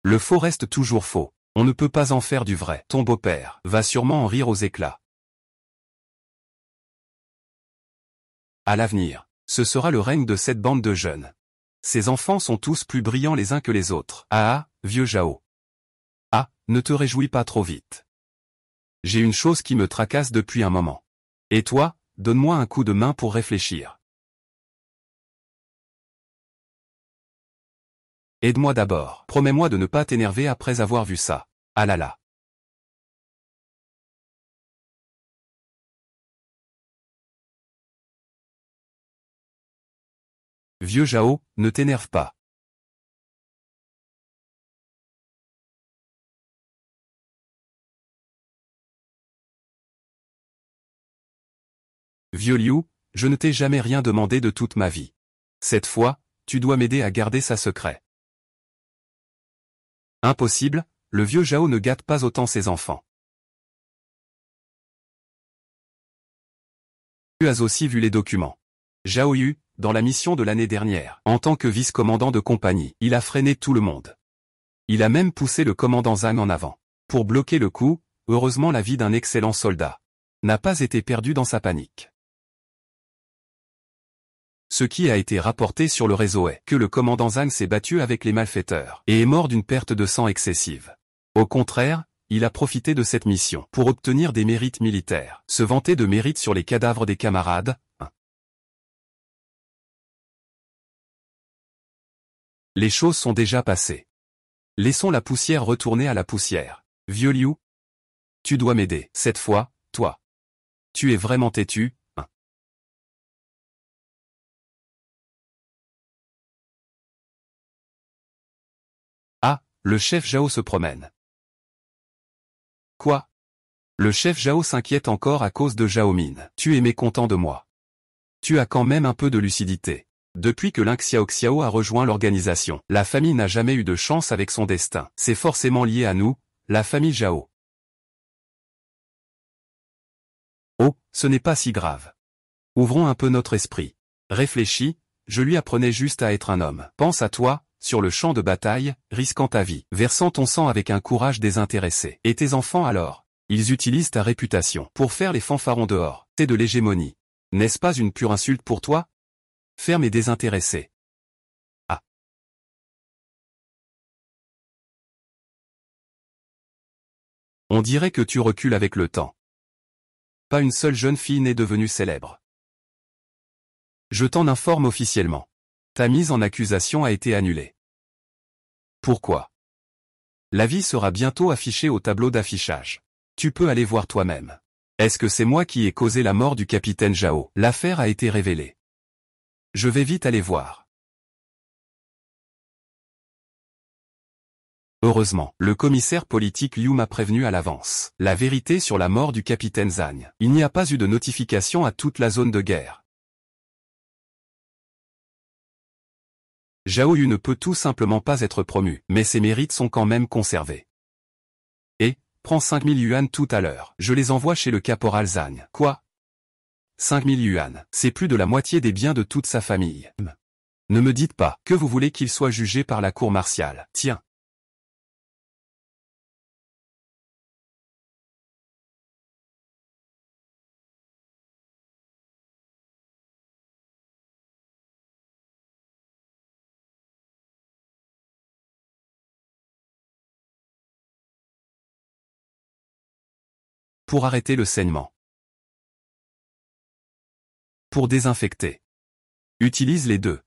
Le faux reste toujours faux. On ne peut pas en faire du vrai. Ton beau-père va sûrement en rire aux éclats. À l'avenir, ce sera le règne de cette bande de jeunes. Ces enfants sont tous plus brillants les uns que les autres. Ah, vieux Zhao. Ah, ne te réjouis pas trop vite. J'ai une chose qui me tracasse depuis un moment. Et toi, donne-moi un coup de main pour réfléchir. Aide-moi d'abord. Promets-moi de ne pas t'énerver après avoir vu ça. Ah là là. Vieux Zhao, ne t'énerve pas. Vieux Liu, je ne t'ai jamais rien demandé de toute ma vie. Cette fois, tu dois m'aider à garder ça secret. Impossible, le vieux Zhao ne gâte pas autant ses enfants. Tu as aussi vu les documents. Zhao Yu, dans la mission de l'année dernière, en tant que vice-commandant de compagnie, il a freiné tout le monde. Il a même poussé le commandant Zhang en avant. Pour bloquer le coup, heureusement la vie d'un excellent soldat n'a pas été perdue dans sa panique. Ce qui a été rapporté sur le réseau est que le commandant Zhang s'est battu avec les malfaiteurs et est mort d'une perte de sang excessive. Au contraire, il a profité de cette mission pour obtenir des mérites militaires, se vanter de mérites sur les cadavres des camarades. Les choses sont déjà passées. Laissons la poussière retourner à la poussière. Vieux Liu, tu dois m'aider, cette fois, toi. Tu es vraiment têtu, hein. Ah, le chef Zhao se promène. Quoi? Le chef Zhao s'inquiète encore à cause de Zhao Min. Tu es mécontent de moi. Tu as quand même un peu de lucidité. Depuis que Lin Xiaoxiao a rejoint l'organisation, la famille n'a jamais eu de chance avec son destin. C'est forcément lié à nous, la famille Zhao. Oh, ce n'est pas si grave. Ouvrons un peu notre esprit. Réfléchis, je lui apprenais juste à être un homme. Pense à toi, sur le champ de bataille, risquant ta vie, versant ton sang avec un courage désintéressé. Et tes enfants alors? Ils utilisent ta réputation pour faire les fanfarons dehors. C'est de l'hégémonie. N'est-ce pas une pure insulte pour toi? Ferme et désintéressé. Ah. On dirait que tu recules avec le temps. Pas une seule jeune fille n'est devenue célèbre. Je t'en informe officiellement. Ta mise en accusation a été annulée. Pourquoi? L'avis sera bientôt affiché au tableau d'affichage. Tu peux aller voir toi-même. Est-ce que c'est moi qui ai causé la mort du capitaine Zhao? L'affaire a été révélée. Je vais vite aller voir. Heureusement, le commissaire politique Liu m'a prévenu à l'avance. La vérité sur la mort du capitaine Zhang. Il n'y a pas eu de notification à toute la zone de guerre. Zhao Yu ne peut tout simplement pas être promu, mais ses mérites sont quand même conservés. Et, prends 5000 yuan tout à l'heure. Je les envoie chez le caporal Zhang. Quoi? 5000 yuan, c'est plus de la moitié des biens de toute sa famille. Ne me dites pas que vous voulez qu'il soit jugé par la cour martiale. Tiens. Pour arrêter le saignement. Pour désinfecter. Utilise les deux.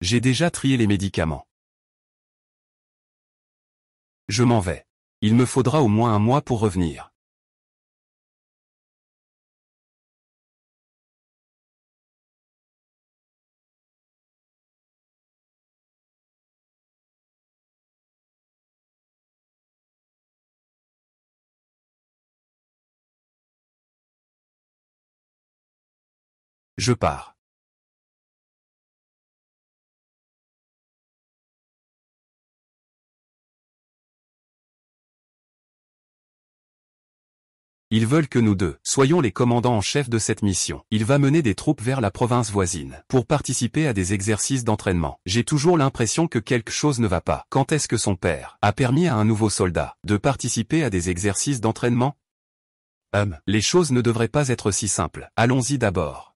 J'ai déjà trié les médicaments. Je m'en vais. Il me faudra au moins un mois pour revenir. Je pars. Ils veulent que nous deux soyons les commandants en chef de cette mission. Il va mener des troupes vers la province voisine pour participer à des exercices d'entraînement. J'ai toujours l'impression que quelque chose ne va pas. Quand est-ce que son père a permis à un nouveau soldat de participer à des exercices d'entraînement? Les choses ne devraient pas être si simples. Allons-y d'abord.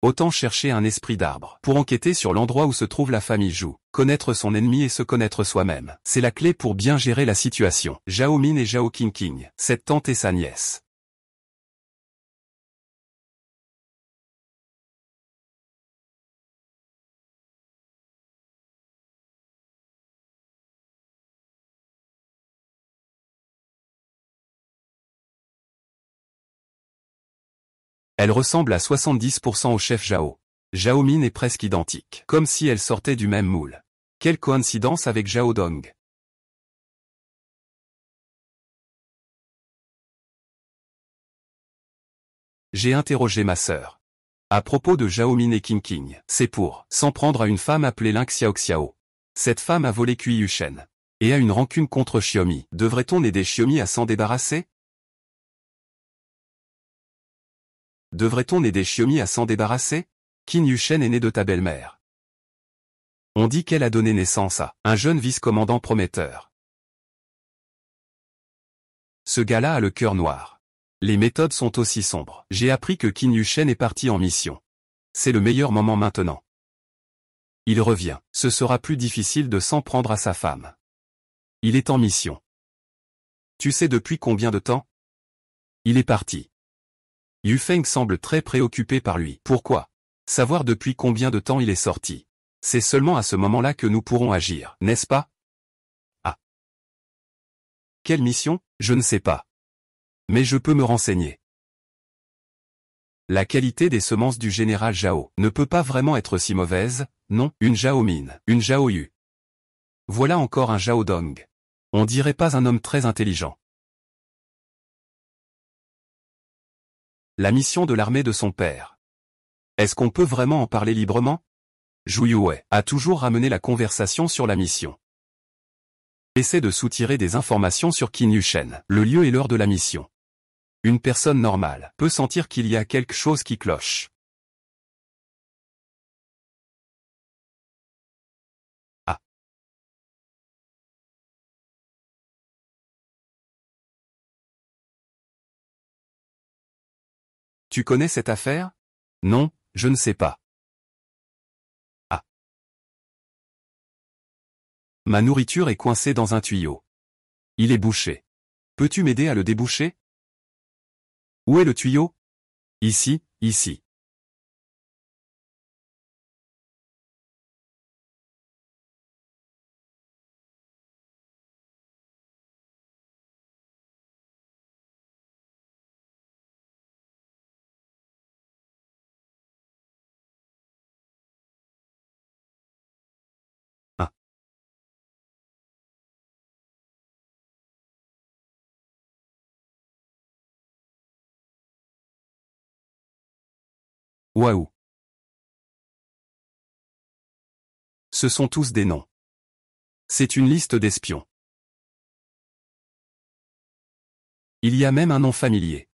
Autant chercher un esprit d'arbre pour enquêter sur l'endroit où se trouve la famille Zhou. Connaître son ennemi et se connaître soi-même. C'est la clé pour bien gérer la situation. Zhao Min et Zhao Qingqing, cette tante et sa nièce. Elle ressemble à 70% au chef Zhao. Zhao Min est presque identique, comme si elle sortait du même moule. Quelle coïncidence avec Zhao Dong. J'ai interrogé ma sœur. À propos de Zhao Min et Qingqing, c'est pour s'en prendre à une femme appelée Ling Xiaoxiao. Cette femme a volé Cui Yushen. Et a une rancune contre Xiaomi. Devrait-on aider Xiaomi à s'en débarrasser? Devrait-on aider Xiaomi à s'en débarrasser? Qin Yushen est né de ta belle-mère. On dit qu'elle a donné naissance à un jeune vice-commandant prometteur. Ce gars-là a le cœur noir. Les méthodes sont aussi sombres. J'ai appris que Qin Yushen est parti en mission. C'est le meilleur moment maintenant. Il revient. Ce sera plus difficile de s'en prendre à sa femme. Il est en mission. Tu sais depuis combien de temps? Il est parti. Yu Feng semble très préoccupé par lui. Pourquoi? Savoir depuis combien de temps il est sorti. C'est seulement à ce moment-là que nous pourrons agir, n'est-ce pas? Ah. Quelle mission? Je ne sais pas. Mais je peux me renseigner. La qualité des semences du général Zhao ne peut pas vraiment être si mauvaise, non? Une Zhao Min, une Zhao Yu. Voilà encore un Zhao Dong. On dirait pas un homme très intelligent. La mission de l'armée de son père. Est-ce qu'on peut vraiment en parler librement? Zhu Yue a toujours ramené la conversation sur la mission. Essaie de soutirer des informations sur Qin Yushen, le lieu et l'heure de la mission. Une personne normale peut sentir qu'il y a quelque chose qui cloche. Ah. Tu connais cette affaire? Non, je ne sais pas. Ah. Ma nourriture est coincée dans un tuyau. Il est bouché. Peux-tu m'aider à le déboucher? Où est le tuyau? Ici, ici. Ah. Waouh. Ce sont tous des noms. C'est une liste d'espions. Il y a même un nom familier.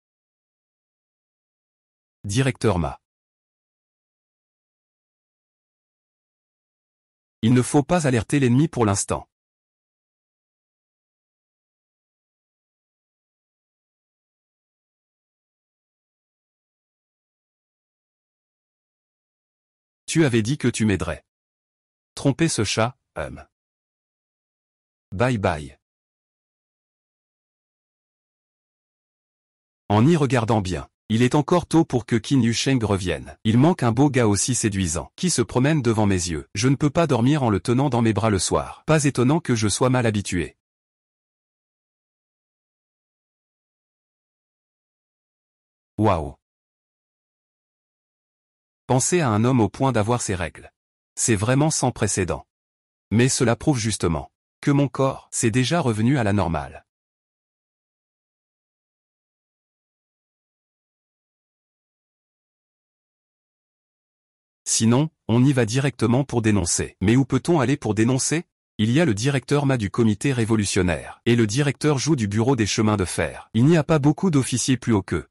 Directeur Ma. Il ne faut pas alerter l'ennemi pour l'instant. Tu avais dit que tu m'aiderais. Tromper ce chat, Bye bye. En y regardant bien, il est encore tôt pour que Qin Yusheng revienne. Il manque un beau gars aussi séduisant, qui se promène devant mes yeux. Je ne peux pas dormir en le tenant dans mes bras le soir. Pas étonnant que je sois mal habitué. Waouh. Pensez à un homme au point d'avoir ses règles. C'est vraiment sans précédent. Mais cela prouve justement que mon corps s'est déjà revenu à la normale. Sinon, on y va directement pour dénoncer. Mais où peut-on aller pour dénoncer? Il y a le directeur Ma du comité révolutionnaire, et le directeur Jou du bureau des chemins de fer. Il n'y a pas beaucoup d'officiers plus hauts qu'eux.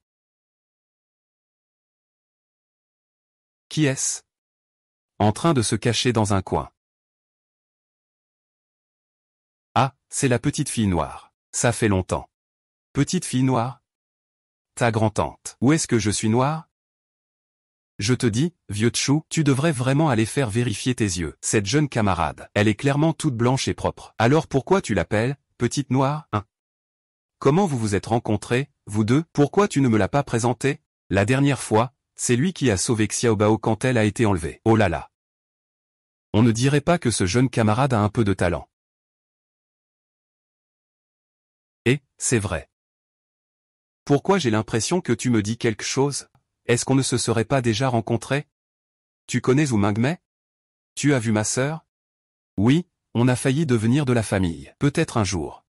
Qui est-ce? En train de se cacher dans un coin. Ah, c'est la petite fille noire. Ça fait longtemps. Petite fille noire? Ta grand-tante. Où est-ce que je suis noire? Je te dis, vieux Tchou, tu devrais vraiment aller faire vérifier tes yeux. Cette jeune camarade, elle est clairement toute blanche et propre. Alors pourquoi tu l'appelles, petite noire, hein? Comment vous vous êtes rencontrés, vous deux? Pourquoi tu ne me l'as pas présenté? La dernière fois, c'est lui qui a sauvé Xiaobao quand elle a été enlevée. Oh là là. On ne dirait pas que ce jeune camarade a un peu de talent. Et, c'est vrai. Pourquoi j'ai l'impression que tu me dis quelque chose? Est-ce qu'on ne se serait pas déjà rencontrés? Tu connais Zhu Mingmei? Tu as vu ma sœur? Oui, on a failli devenir de la famille. Peut-être un jour.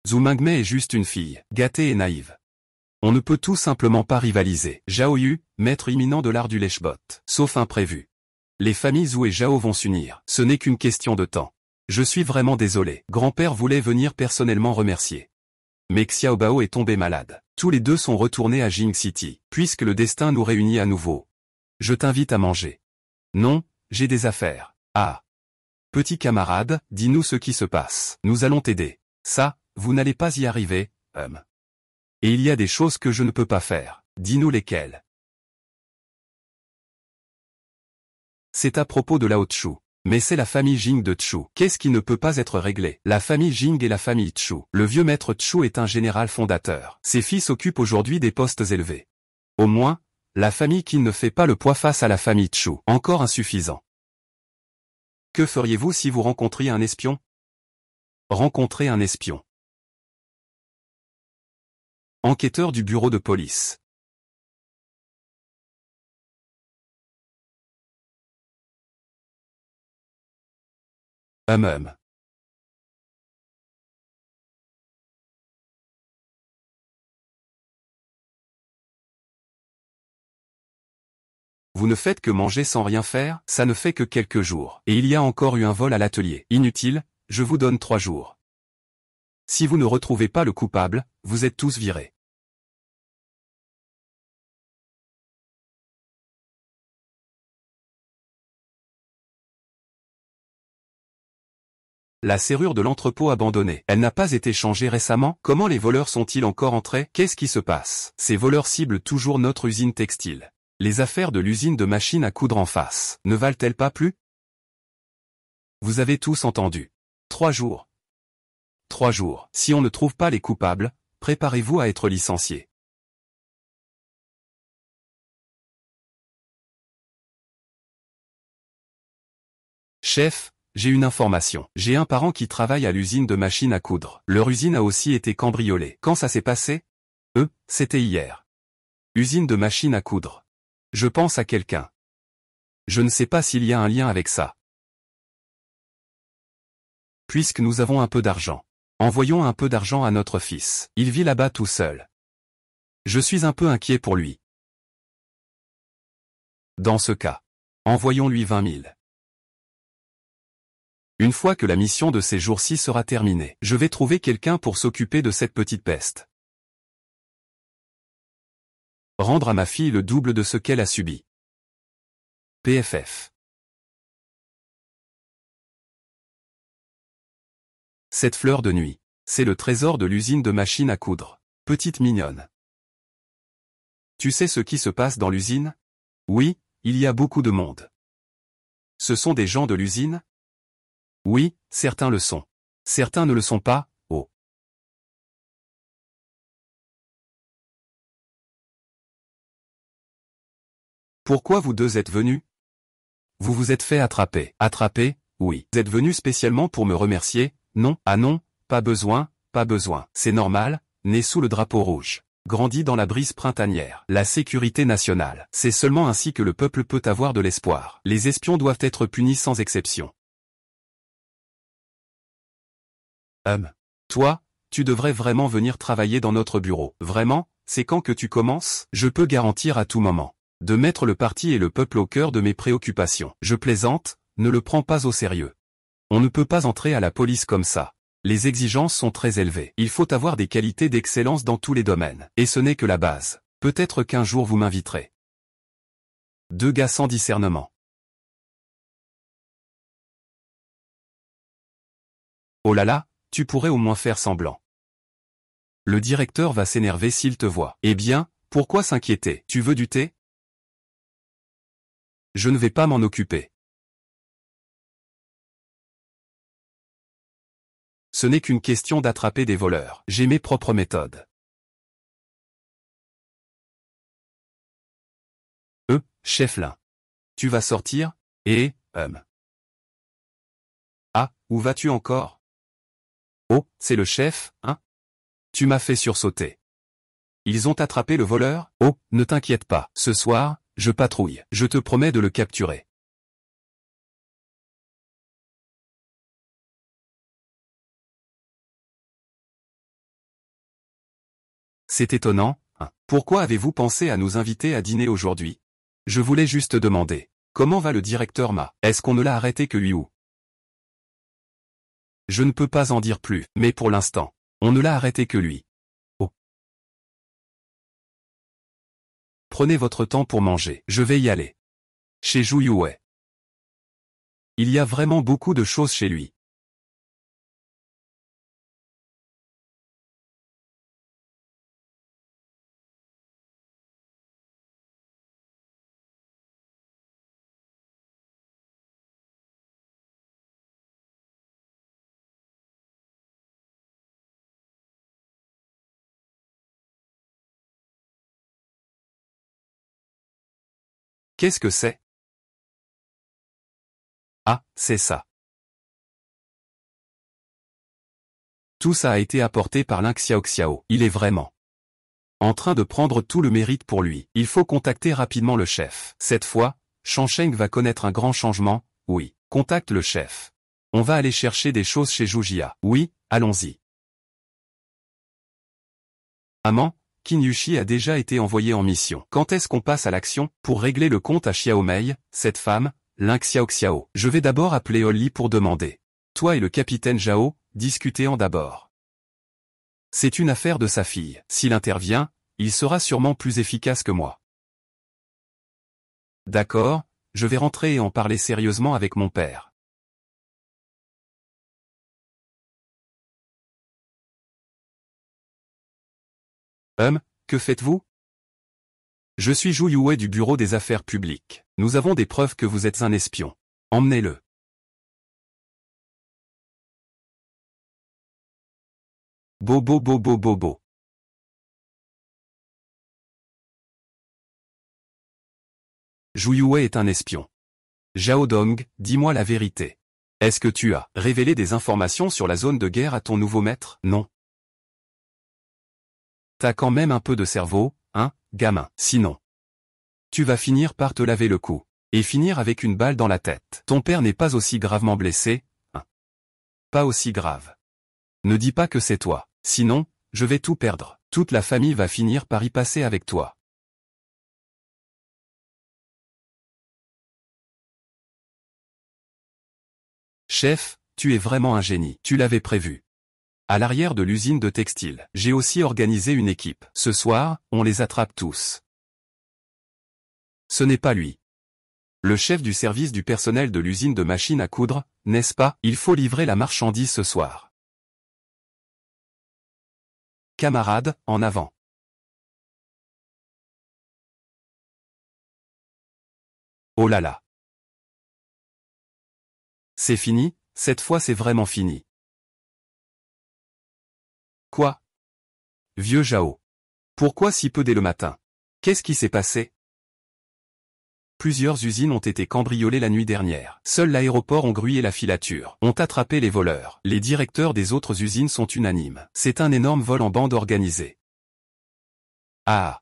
Zhu Mingmei est juste une fille, gâtée et naïve. On ne peut tout simplement pas rivaliser. Zhao Yu, maître imminent de l'art du lèche-bot. Sauf imprévu. Les familles Zhu et Zhao vont s'unir. Ce n'est qu'une question de temps. Je suis vraiment désolé. Grand-père voulait venir personnellement remercier. Mais Xiaobao est tombé malade. Tous les deux sont retournés à Jing City, puisque le destin nous réunit à nouveau. Je t'invite à manger. Non, j'ai des affaires. Ah. Petit camarade, dis-nous ce qui se passe. Nous allons t'aider. Ça, vous n'allez pas y arriver, Et il y a des choses que je ne peux pas faire. Dis-nous lesquelles. C'est à propos de Lao Tchu. Mais c'est la famille Jing de Tchu. Qu'est-ce qui ne peut pas être réglé? La famille Jing et la famille Tchu. Le vieux maître Tchu est un général fondateur. Ses fils occupent aujourd'hui des postes élevés. Au moins, la famille Qin ne fait pas le poids face à la famille Tchu. Encore insuffisant. Que feriez-vous si vous rencontriez un espion? Rencontrer un espion. Enquêteur du bureau de police. Vous ne faites que manger sans rien faire, ça ne fait que quelques jours. Et il y a encore eu un vol à l'atelier. Inutile, je vous donne 3 jours. Si vous ne retrouvez pas le coupable, vous êtes tous virés. La serrure de l'entrepôt abandonné. Elle n'a pas été changée récemment? Comment les voleurs sont-ils encore entrés? Qu'est-ce qui se passe? Ces voleurs ciblent toujours notre usine textile. Les affaires de l'usine de machines à coudre en face, ne valent-elles pas plus? Vous avez tous entendu. 3 jours. 3 jours. Si on ne trouve pas les coupables, préparez-vous à être licencié. Chef, j'ai une information. J'ai un parent qui travaille à l'usine de machines à coudre. Leur usine a aussi été cambriolée. Quand ça s'est passé? C'était hier. Usine de machines à coudre. Je pense à quelqu'un. Je ne sais pas s'il y a un lien avec ça. Puisque nous avons un peu d'argent. Envoyons un peu d'argent à notre fils. Il vit là-bas tout seul. Je suis un peu inquiet pour lui. Dans ce cas, envoyons-lui 20 000. Une fois que la mission de ces jours-ci sera terminée, je vais trouver quelqu'un pour s'occuper de cette petite peste. Rendre à ma fille le double de ce qu'elle a subi. PFF. Cette fleur de nuit, c'est le trésor de l'usine de machines à coudre. Petite mignonne. Tu sais ce qui se passe dans l'usine? Oui, il y a beaucoup de monde. Ce sont des gens de l'usine? Oui, certains le sont. Certains ne le sont pas, oh. Pourquoi vous deux êtes venus? Vous vous êtes fait attraper. Attraper? Oui. Vous êtes venus spécialement pour me remercier? Non. Ah non, pas besoin, pas besoin. C'est normal, né sous le drapeau rouge. Grandi dans la brise printanière. La sécurité nationale. C'est seulement ainsi que le peuple peut avoir de l'espoir. Les espions doivent être punis sans exception. Toi, tu devrais vraiment venir travailler dans notre bureau. Vraiment? C'est quand que tu commences? Je peux garantir à tout moment de mettre le parti et le peuple au cœur de mes préoccupations. Je plaisante, ne le prends pas au sérieux. On ne peut pas entrer à la police comme ça. Les exigences sont très élevées. Il faut avoir des qualités d'excellence dans tous les domaines. Et ce n'est que la base. Peut-être qu'un jour vous m'inviterez. Deux gars sans discernement. Oh là là, tu pourrais au moins faire semblant. Le directeur va s'énerver s'il te voit. Eh bien, pourquoi s'inquiéter? Tu veux du thé? Je ne vais pas m'en occuper. Ce n'est qu'une question d'attraper des voleurs. J'ai mes propres méthodes. Chef Lin. Tu vas sortir? Ah, où vas-tu encore? Oh, c'est le chef, hein? Tu m'as fait sursauter. Ils ont attrapé le voleur? Oh, ne t'inquiète pas. Ce soir, je patrouille. Je te promets de le capturer. C'est étonnant, hein? Pourquoi avez-vous pensé à nous inviter à dîner aujourd'hui? Je voulais juste demander. Comment va le directeur Ma? Est-ce qu'on ne l'a arrêté que lui ou? Je ne peux pas en dire plus, mais pour l'instant, on ne l'a arrêté que lui. Oh. Prenez votre temps pour manger. Je vais y aller. Chez Zhu Yue. Il y a vraiment beaucoup de choses chez lui. Qu'est-ce que c'est? Ah, c'est ça. Tout ça a été apporté par Lin Xiaoxiao. Il est vraiment en train de prendre tout le mérite pour lui. Il faut contacter rapidement le chef. Cette fois, Shangsheng va connaître un grand changement. Oui, contacte le chef. On va aller chercher des choses chez Jujia. Oui, allons-y. Maman, Qin Yushi a déjà été envoyé en mission. Quand est-ce qu'on passe à l'action? Pour régler le compte à Xiaomei, cette femme, Lin Xiaoxiao. Je vais d'abord appeler Oli pour demander. Toi et le capitaine Zhao, discutez en d'abord. C'est une affaire de sa fille. S'il intervient, il sera sûrement plus efficace que moi. D'accord, je vais rentrer et en parler sérieusement avec mon père. Que faites-vous? Je suis Zhu Yue du bureau des affaires publiques. Nous avons des preuves que vous êtes un espion. Emmenez-le. Bobo bobo bobo. Zhu Yue est un espion. Zhao Dong, dis-moi la vérité. Est-ce que tu as révélé des informations sur la zone de guerre à ton nouveau maître? Non. T'as quand même un peu de cerveau, hein, gamin. Sinon, tu vas finir par te laver le cou. Et finir avec une balle dans la tête. Ton père n'est pas aussi gravement blessé, hein. Pas aussi grave. Ne dis pas que c'est toi. Sinon, je vais tout perdre. Toute la famille va finir par y passer avec toi. Chef, tu es vraiment un génie. Tu l'avais prévu. À l'arrière de l'usine de textile, j'ai aussi organisé une équipe. Ce soir, on les attrape tous. Ce n'est pas lui. Le chef du service du personnel de l'usine de machines à coudre, n'est-ce pas? Il faut livrer la marchandise ce soir. Camarades, en avant. Oh là là. C'est fini, cette fois c'est vraiment fini. Quoi? Vieux Jao. Pourquoi si peu dès le matin? Qu'est-ce qui s'est passé? Plusieurs usines ont été cambriolées la nuit dernière. Seul l'aéroport Hongrie et la filature ont attrapé les voleurs. Les directeurs des autres usines sont unanimes. C'est un énorme vol en bande organisée. Ah.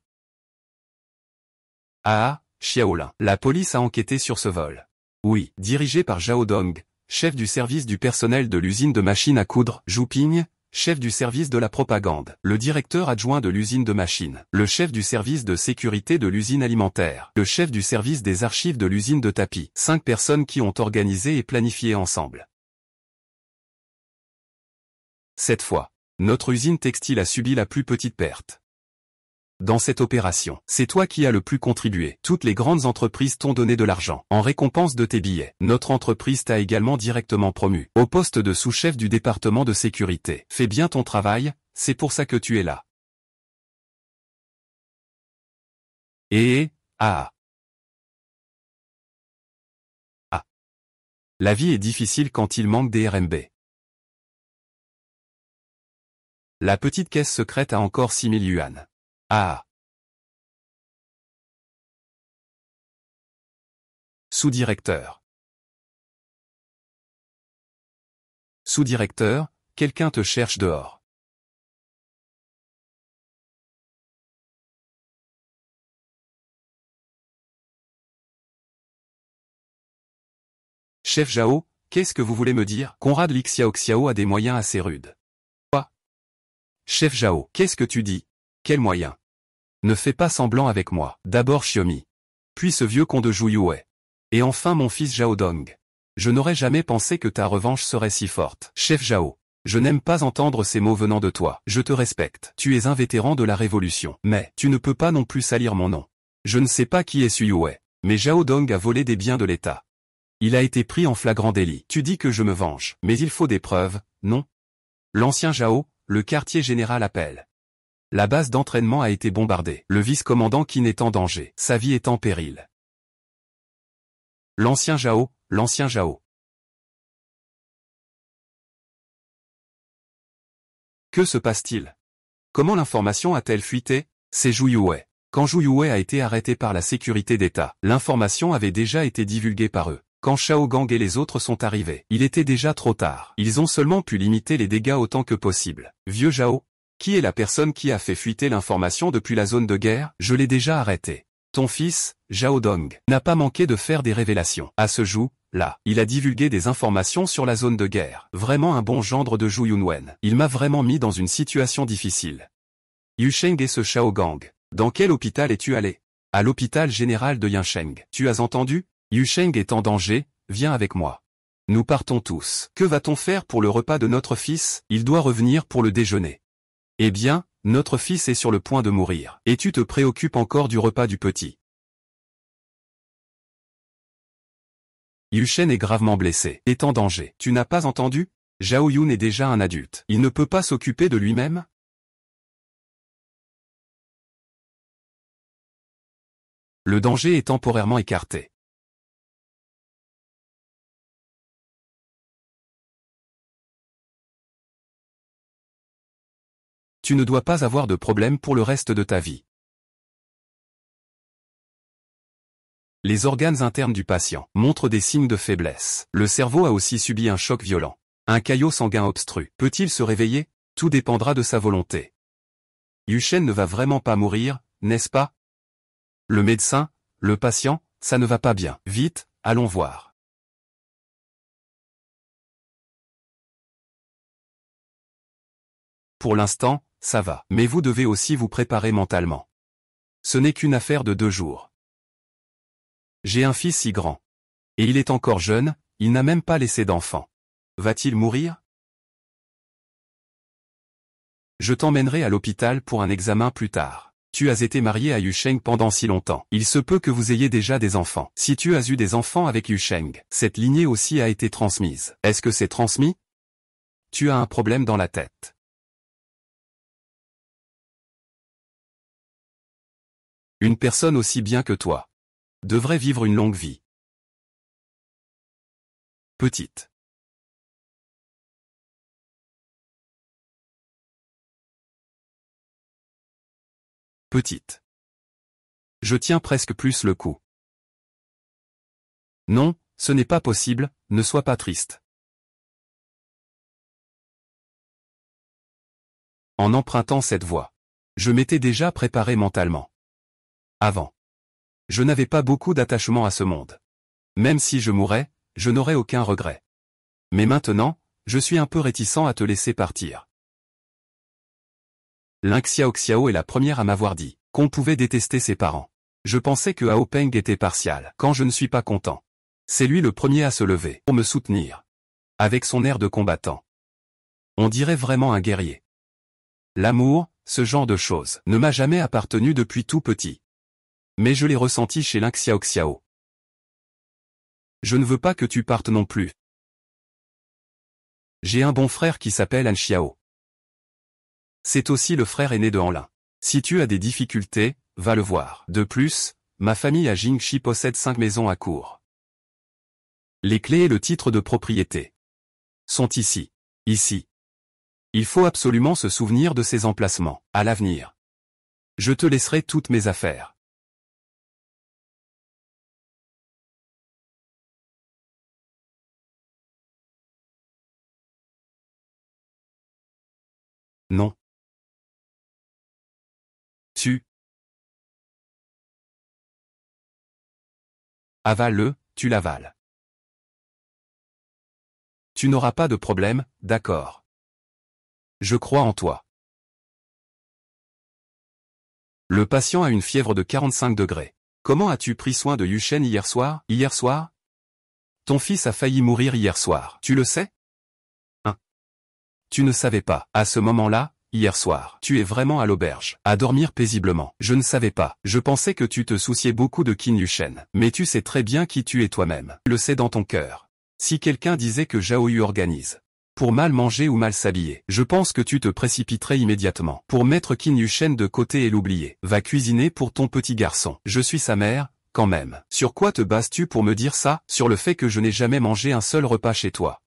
Ah, Xiaolin. La police a enquêté sur ce vol. Oui, dirigé par Zhao Dong, chef du service du personnel de l'usine de machines à coudre, Zhu Ping, chef du service de la propagande, le directeur adjoint de l'usine de machines, le chef du service de sécurité de l'usine alimentaire, le chef du service des archives de l'usine de tapis. 5 personnes qui ont organisé et planifié ensemble. Cette fois, notre usine textile a subi la plus petite perte. Dans cette opération, c'est toi qui as le plus contribué. Toutes les grandes entreprises t'ont donné de l'argent en récompense de tes billets. Notre entreprise t'a également directement promu au poste de sous-chef du département de sécurité. Fais bien ton travail, c'est pour ça que tu es là. Ah. Ah. La vie est difficile quand il manque des RMB. La petite caisse secrète a encore 6000 yuan. Ah. Sous-directeur. Sous-directeur, quelqu'un te cherche dehors. Chef Zhao, qu'est-ce que vous voulez me dire? Conrad Lixiaoxiao a des moyens assez rudes. Quoi? Chef Zhao, qu'est-ce que tu dis? Quels moyens? Ne fais pas semblant avec moi. D'abord Xiaomi. Puis ce vieux con de Zhu Yue. Et enfin mon fils Zhao Dong. Je n'aurais jamais pensé que ta revanche serait si forte. Chef Zhao, je n'aime pas entendre ces mots venant de toi. Je te respecte. Tu es un vétéran de la Révolution. Mais, tu ne peux pas non plus salir mon nom. Je ne sais pas qui est Zhu Yue. Mais Zhao Dong a volé des biens de l'État. Il a été pris en flagrant délit. Tu dis que je me venge. Mais il faut des preuves, non? L'ancien Zhao, le quartier général appelle. La base d'entraînement a été bombardée. Le vice-commandant Qin est en danger. Sa vie est en péril. L'ancien Zhao, l'ancien Zhao. Que se passe-t-il? Comment l'information a-t-elle fuité? C'est Zhu Yue. Quand Zhu Yue a été arrêté par la sécurité d'État, l'information avait déjà été divulguée par eux. Quand Shao Gang et les autres sont arrivés, il était déjà trop tard. Ils ont seulement pu limiter les dégâts autant que possible. Vieux Zhao, qui est la personne qui a fait fuiter l'information depuis la zone de guerre? Je l'ai déjà arrêté. Ton fils, Zhao Dong, n'a pas manqué de faire des révélations. À ce jour-là, il a divulgué des informations sur la zone de guerre. Vraiment un bon gendre de Zhu Yunwen. Il m'a vraiment mis dans une situation difficile. Yusheng et ce Shao Gang. Dans quel hôpital es-tu allé? À l'hôpital général de Yansheng. Tu as entendu? Yusheng est en danger, viens avec moi. Nous partons tous. Que va-t-on faire pour le repas de notre fils? Il doit revenir pour le déjeuner. Eh bien, notre fils est sur le point de mourir. Et tu te préoccupes encore du repas du petit. Yushen est gravement blessé, est en danger. Tu n'as pas entendu? Zhao Yun est déjà un adulte. Il ne peut pas s'occuper de lui-même? Le danger est temporairement écarté. Tu ne dois pas avoir de problème pour le reste de ta vie. Les organes internes du patient montrent des signes de faiblesse. Le cerveau a aussi subi un choc violent. Un caillot sanguin obstru. Peut-il se réveiller? Tout dépendra de sa volonté. Yushen ne va vraiment pas mourir, n'est-ce pas? Le médecin, le patient, ça ne va pas bien. Vite, allons voir. Pour l'instant, ça va. Mais vous devez aussi vous préparer mentalement. Ce n'est qu'une affaire de 2 jours. J'ai un fils si grand. Et il est encore jeune, il n'a même pas laissé d'enfant. Va-t-il mourir? Je t'emmènerai à l'hôpital pour un examen plus tard. Tu as été marié à Yusheng pendant si longtemps. Il se peut que vous ayez déjà des enfants. Si tu as eu des enfants avec Yusheng, cette lignée aussi a été transmise. Est-ce que c'est transmis? Tu as un problème dans la tête. Une personne aussi bien que toi. devrait vivre une longue vie. Petite. Petite. Je tiens presque plus le coup. Non, ce n'est pas possible, ne sois pas triste. En empruntant cette voie, je m'étais déjà préparé mentalement. Avant. Je n'avais pas beaucoup d'attachement à ce monde. Même si je mourais, je n'aurais aucun regret. Mais maintenant, je suis un peu réticent à te laisser partir. Ling Xiaoxiao est la première à m'avoir dit qu'on pouvait détester ses parents. Je pensais que Hao Peng était partial quand je ne suis pas content. C'est lui le premier à se lever pour me soutenir. Avec son air de combattant. On dirait vraiment un guerrier. L'amour, ce genre de choses, ne m'a jamais appartenu depuis tout petit. Mais je l'ai ressenti chez Ling Xiaoxiao. Je ne veux pas que tu partes non plus. J'ai un bon frère qui s'appelle Han Xiao. C'est aussi le frère aîné de Hanlin. Si tu as des difficultés, va le voir. De plus, ma famille à Jingxi possède 5 maisons à cour. Les clés et le titre de propriété sont ici. Ici. Il faut absolument se souvenir de ces emplacements, à l'avenir. Je te laisserai toutes mes affaires. Non. Tu avales-le, tu l'avales. Tu n'auras pas de problème, d'accord. Je crois en toi. Le patient a une fièvre de 45 degrés. Comment as-tu pris soin de Yushen hier soir? Hier soir? Ton fils a failli mourir hier soir. Tu le sais? Hein? Tu ne savais pas. À ce moment-là, hier soir, tu es vraiment à l'auberge, à dormir paisiblement. Je ne savais pas. Je pensais que tu te souciais beaucoup de Qin Yushen. Mais tu sais très bien qui tu es toi-même. Tu le sais dans ton cœur. Si quelqu'un disait que Zhao Yu organise pour mal manger ou mal s'habiller, je pense que tu te précipiterais immédiatement pour mettre Qin Yushen de côté et l'oublier. Va cuisiner pour ton petit garçon. Je suis sa mère, quand même. Sur quoi te bases-tu pour me dire ça? Sur le fait que je n'ai jamais mangé un seul repas chez toi.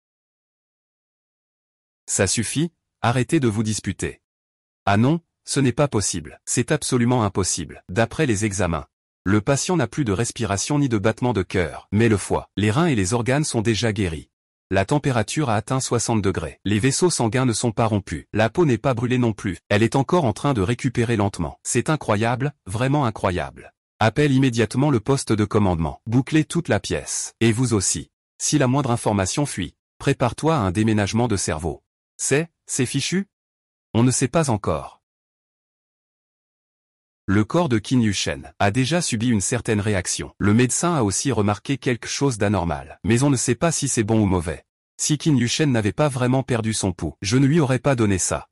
Ça suffit, arrêtez de vous disputer. Ah non, ce n'est pas possible. C'est absolument impossible. D'après les examens, le patient n'a plus de respiration ni de battement de cœur, mais le foie, les reins et les organes sont déjà guéris. La température a atteint 60 degrés. Les vaisseaux sanguins ne sont pas rompus. La peau n'est pas brûlée non plus. Elle est encore en train de récupérer lentement. C'est incroyable, vraiment incroyable. Appelle immédiatement le poste de commandement. Bouclez toute la pièce. Et vous aussi. Si la moindre information fuit, prépare-toi à un déménagement de cerveau. C'est fichu? On ne sait pas encore. Le corps de Qin Yushen a déjà subi une certaine réaction. Le médecin a aussi remarqué quelque chose d'anormal. Mais on ne sait pas si c'est bon ou mauvais. Si Qin Yushen n'avait pas vraiment perdu son pouls, je ne lui aurais pas donné ça.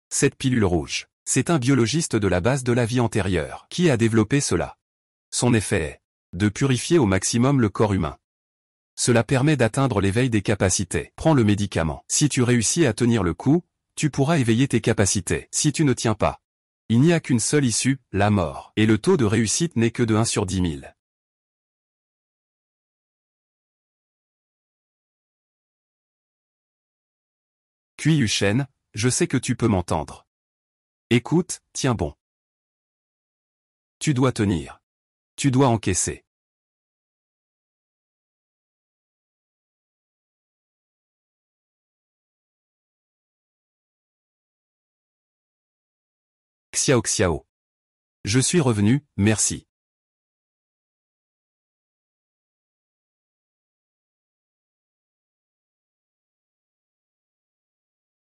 Cette pilule rouge, c'est un biologiste de la base de la vie antérieure qui a développé cela. Son effet est de purifier au maximum le corps humain. Cela permet d'atteindre l'éveil des capacités. Prends le médicament. Si tu réussis à tenir le coup, tu pourras éveiller tes capacités. Si tu ne tiens pas, il n'y a qu'une seule issue, la mort. Et le taux de réussite n'est que de 1 sur 10 000. Qin Yushen, je sais que tu peux m'entendre. Écoute, tiens bon. Tu dois tenir. Tu dois encaisser. Xiao. Je suis revenu, merci.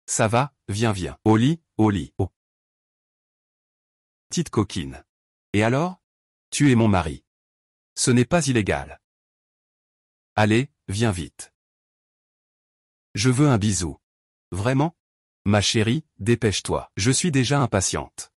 Ça va, viens. Au lit, oh. Petite coquine. Et alors? Tu es mon mari. Ce n'est pas illégal. Allez, viens vite. Je veux un bisou. Vraiment? Ma chérie, dépêche-toi. Je suis déjà impatiente.